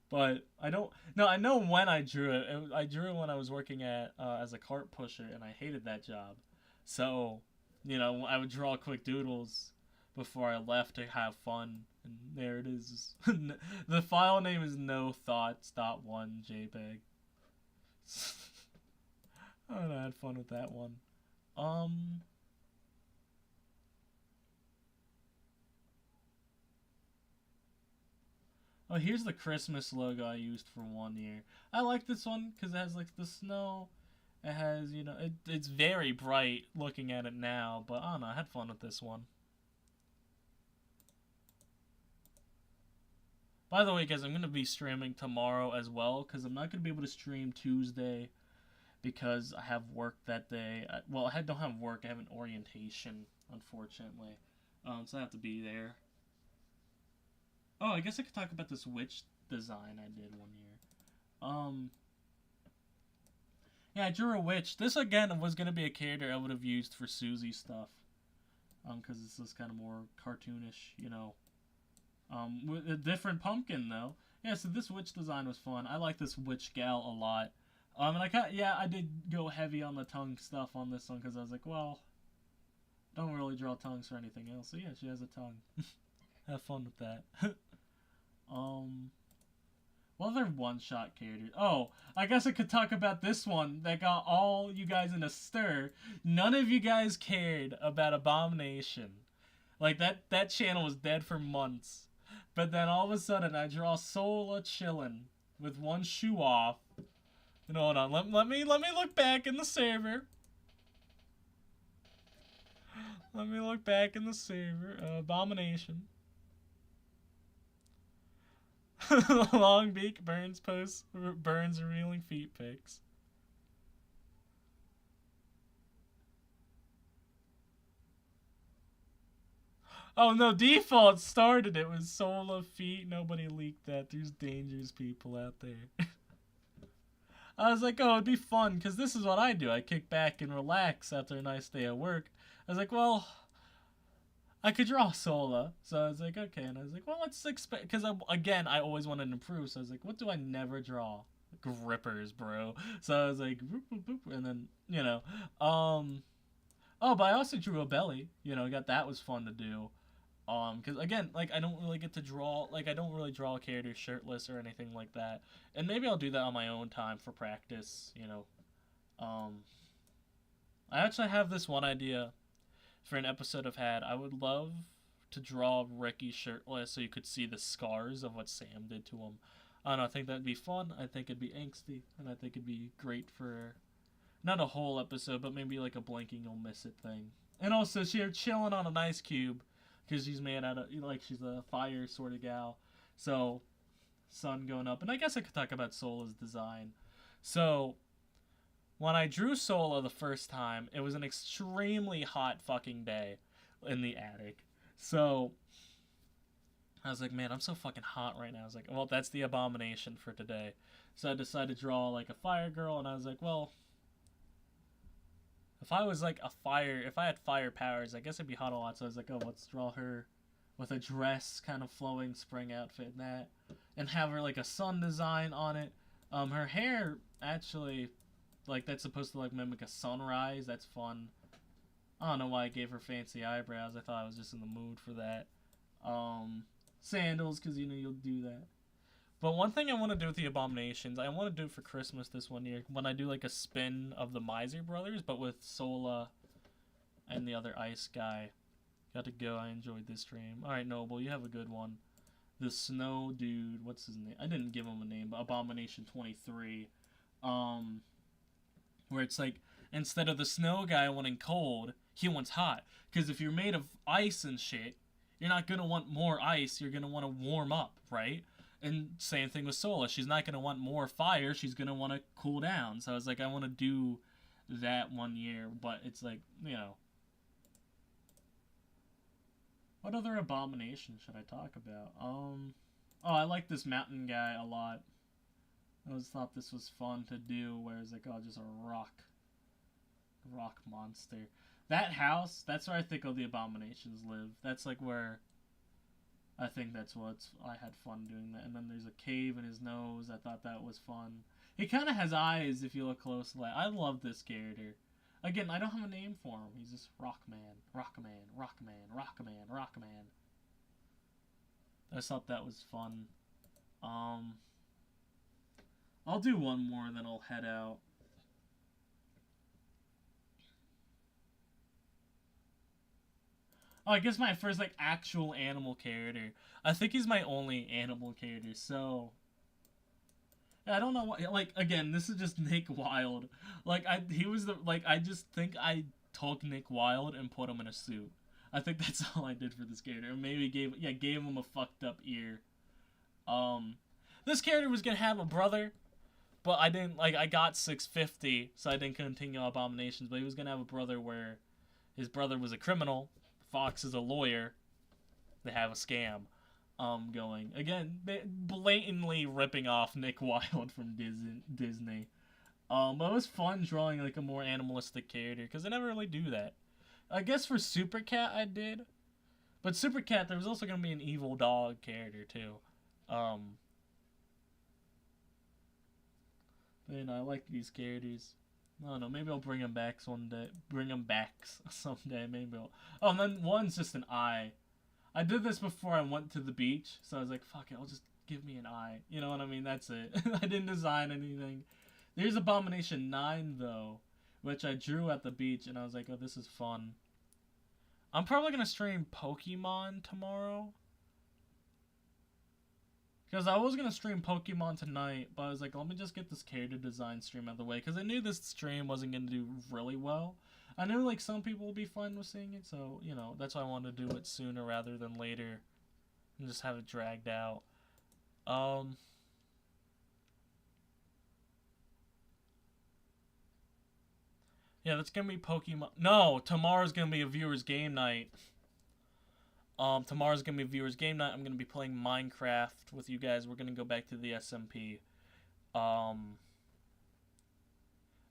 but I know when I drew it. I drew it when I was working at, as a cart pusher, and I hated that job. So, I would draw quick doodles before I left to have fun. And there it is. The file name is nothoughts.1 JPEG. Oh, I had fun with that one. Oh, here's the Christmas logo I used for 1 year. I like this one because it has, like, the snow. It has, it's very bright looking at it now, but I don't know, I had fun with this one. By the way, guys, I'm going to be streaming tomorrow as well, because I'm not going to be able to stream Tuesday because I have work that day. Well, I don't have work, I have an orientation, unfortunately. So I have to be there. Oh, I guess I could talk about this witch design I did 1 year. Yeah, I drew a witch. This, again, was going to be a character I would have used for Susie stuff. Because this is kind of more cartoonish, with a different pumpkin, though. Yeah, so this witch design was fun. I like this witch gal a lot. And I did go heavy on the tongue stuff on this one, because I was like, well, don't really draw tongues for anything else. So yeah, she has a tongue. Have fun with that. What other one-shot characters? Oh, I guess I could talk about this one that got all you guys in a stir. None of you guys cared about Abomination. Like, that channel was dead for months. But then all of a sudden, I draw Sola chillin' with one shoe off. And hold on, let me look back in the server. Let me look back in the server. Abomination. Long Beak Burns posts Burns revealing feet pics. Oh no, default started it with Sola feet. Nobody leaked that. There's dangerous people out there. I was like, oh, it'd be fun, because this is what I do. I kick back and relax after a nice day at work. I was like, well, I could draw Sola. So I was like, okay. And I was like, well, let's expect. Because, I always wanted to improve. So I was like, what do I never draw? Grippers, bro. So I was like, boop, boop, boop, and then, oh, but I also drew a belly. Got that was fun to do. Because again, like I don't really get to draw, like I don't really draw a character shirtless or anything like that. And maybe I'll do that on my own time for practice. I actually have this one idea for an episode I've had. I would love to draw Ricky shirtless so you could see the scars of what Sam did to him. I don't know, I think that'd be fun. I think it'd be angsty, and I think it'd be great for not a whole episode, but maybe like a blinking you'll miss it thing. And also, she's chilling on an ice cube because she's made out of, like, she's a fire sort of gal. So, sun going up. And I guess I could talk about Sola's design. So, when I drew Sola the first time, it was an extremely hot fucking day in the attic. So, I was like, man, I'm so fucking hot right now. I was like, well, that's the abomination for today. So I decided to draw like a fire girl, and I was like, well, if I was like if I had fire powers, I guess I'd be hot a lot. So I was like, oh, let's draw her with a dress, kind of flowing spring outfit and that, and have her like a sun design on it. Her hair actually, like that's supposed to like mimic a sunrise. That's fun. I don't know why I gave her fancy eyebrows. I thought I was just in the mood for that. Sandals, because you'll do that. But one thing I want to do with the Abominations, I want to do it for Christmas this one year, when I do like a spin of the Miser Brothers, but with Sola and the other ice guy. Got to go, I enjoyed this stream. Alright, Noble, you have a good one. The Snow Dude, what's his name? I didn't give him a name, but Abomination 23. Where it's like, instead of the snow guy wanting cold, he wants hot. Because if you're made of ice and shit, you're not going to want more ice, you're going to want to warm up, right? And same thing with Sola. She's not going to want more fire. She's going to want to cool down. So I was like, I want to do that one year. But it's like, what other abomination should I talk about? Oh, I like this mountain guy a lot. I always thought this was fun to do. Where it's like, oh, just a rock monster. That house, that's where I think all the abominations live. That's like where I think that's what I had fun doing that. And then there's a cave in his nose. I thought that was fun. He kind of has eyes if you look closely. I love this character. Again, I don't have a name for him. He's just Rockman, Rockman, Rockman, Rockman, Rockman. I just thought that was fun. I'll do one more and then I'll head out. Oh, I guess my first, like, actual animal character. I think he's my only animal character, so... Yeah, I don't know what... Like, again, this is just Nick Wilde. Like, I just think I took Nick Wilde and put him in a suit. I think that's all I did for this character. Maybe gave him a fucked up ear. This character was gonna have a brother, but I didn't, like, I got 650, so I didn't continue Abominations, but he was gonna have a brother where his brother was a criminal, Fox is a lawyer. They have a scam going. Again, blatantly ripping off Nick Wilde from Disney. But it was fun drawing like a more animalistic character because I never really do that. I guess for Super Cat I did. But Super Cat, there was also going to be an evil dog character too. But, I like these characters. I don't know, maybe I'll bring them back someday. Maybe I'll... Oh, and then one's just an eye. I did this before I went to the beach, so I was like, fuck it, I'll just give me an eye. You know what I mean? That's it. I didn't design anything. There's Abomination 9, though, which I drew at the beach, and I was like, oh, this is fun. I'm probably going to stream Pokemon tomorrow. Because I was going to stream Pokemon tonight, but I was like, let me just get this character design stream out of the way. Because I knew this stream wasn't going to do really well. I knew, like, some people would be fine with seeing it. So, that's why I wanted to do it sooner rather than later. And just have it dragged out. Yeah, that's going to be Pokemon. No, tomorrow's going to be a viewer's game night. Tomorrow's gonna be viewers game night. I'm gonna be playing Minecraft with you guys. We're gonna go back to the SMP.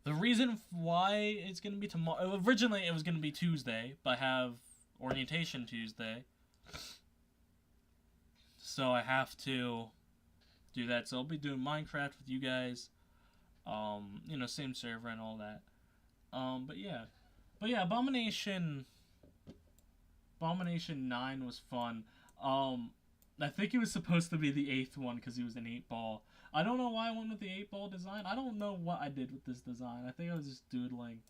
The reason why it's gonna be tomorrow. Originally, it was gonna be Tuesday, but I have orientation Tuesday. So I have to do that. So I'll be doing Minecraft with you guys. You know, same server and all that. But yeah, Abomination 9 was fun. I think he was supposed to be the 8th one because he was an 8-ball. I don't know why I went with the 8-ball design. I don't know what I did with this design. I think I was just doodling.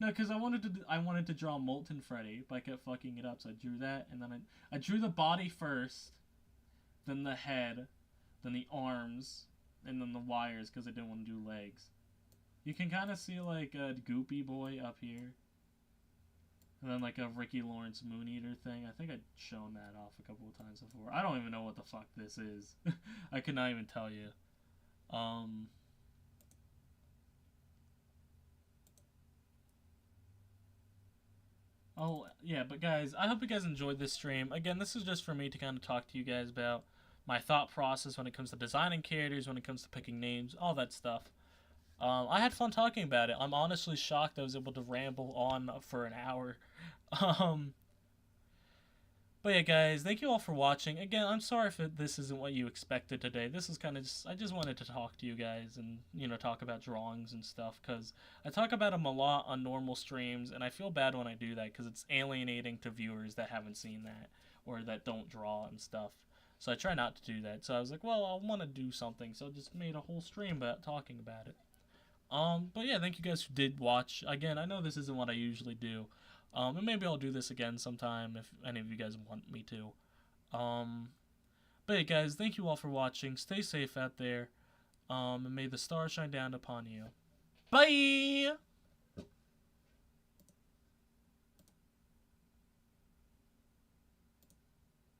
No, because I wanted to draw Molten Freddy, but I kept fucking it up, so I drew that, and then I drew the body first, then the head, then the arms, and then the wires because I didn't want to do legs. You can kind of see like a Goopy Boy up here. And then like a Ricky Lawrence Moon Eater thing. I think I'd shown that off a couple of times before. I don't even know what the fuck this is. I could not even tell you. Oh, yeah, but guys, I hope you guys enjoyed this stream. Again, this is just for me to kind of talk to you guys about my thought process when it comes to designing characters, when it comes to picking names, all that stuff. I had fun talking about it. I'm honestly shocked I was able to ramble on for an hour. But yeah, guys, thank you all for watching. Again, I'm sorry if this isn't what you expected today. This is kind of just, I just wanted to talk to you guys and, you know, talk about drawings and stuff, because I talk about them a lot on normal streams, and I feel bad when I do that, because it's alienating to viewers that haven't seen that, or that don't draw and stuff. So I try not to do that. So I was like, well, I want to do something, so I just made a whole stream about talking about it. But yeah, thank you guys who did watch. Again, I know this isn't what I usually do. And maybe I'll do this again sometime if any of you guys want me to. But yeah, guys, thank you all for watching. Stay safe out there. And may the stars shine down upon you. Bye!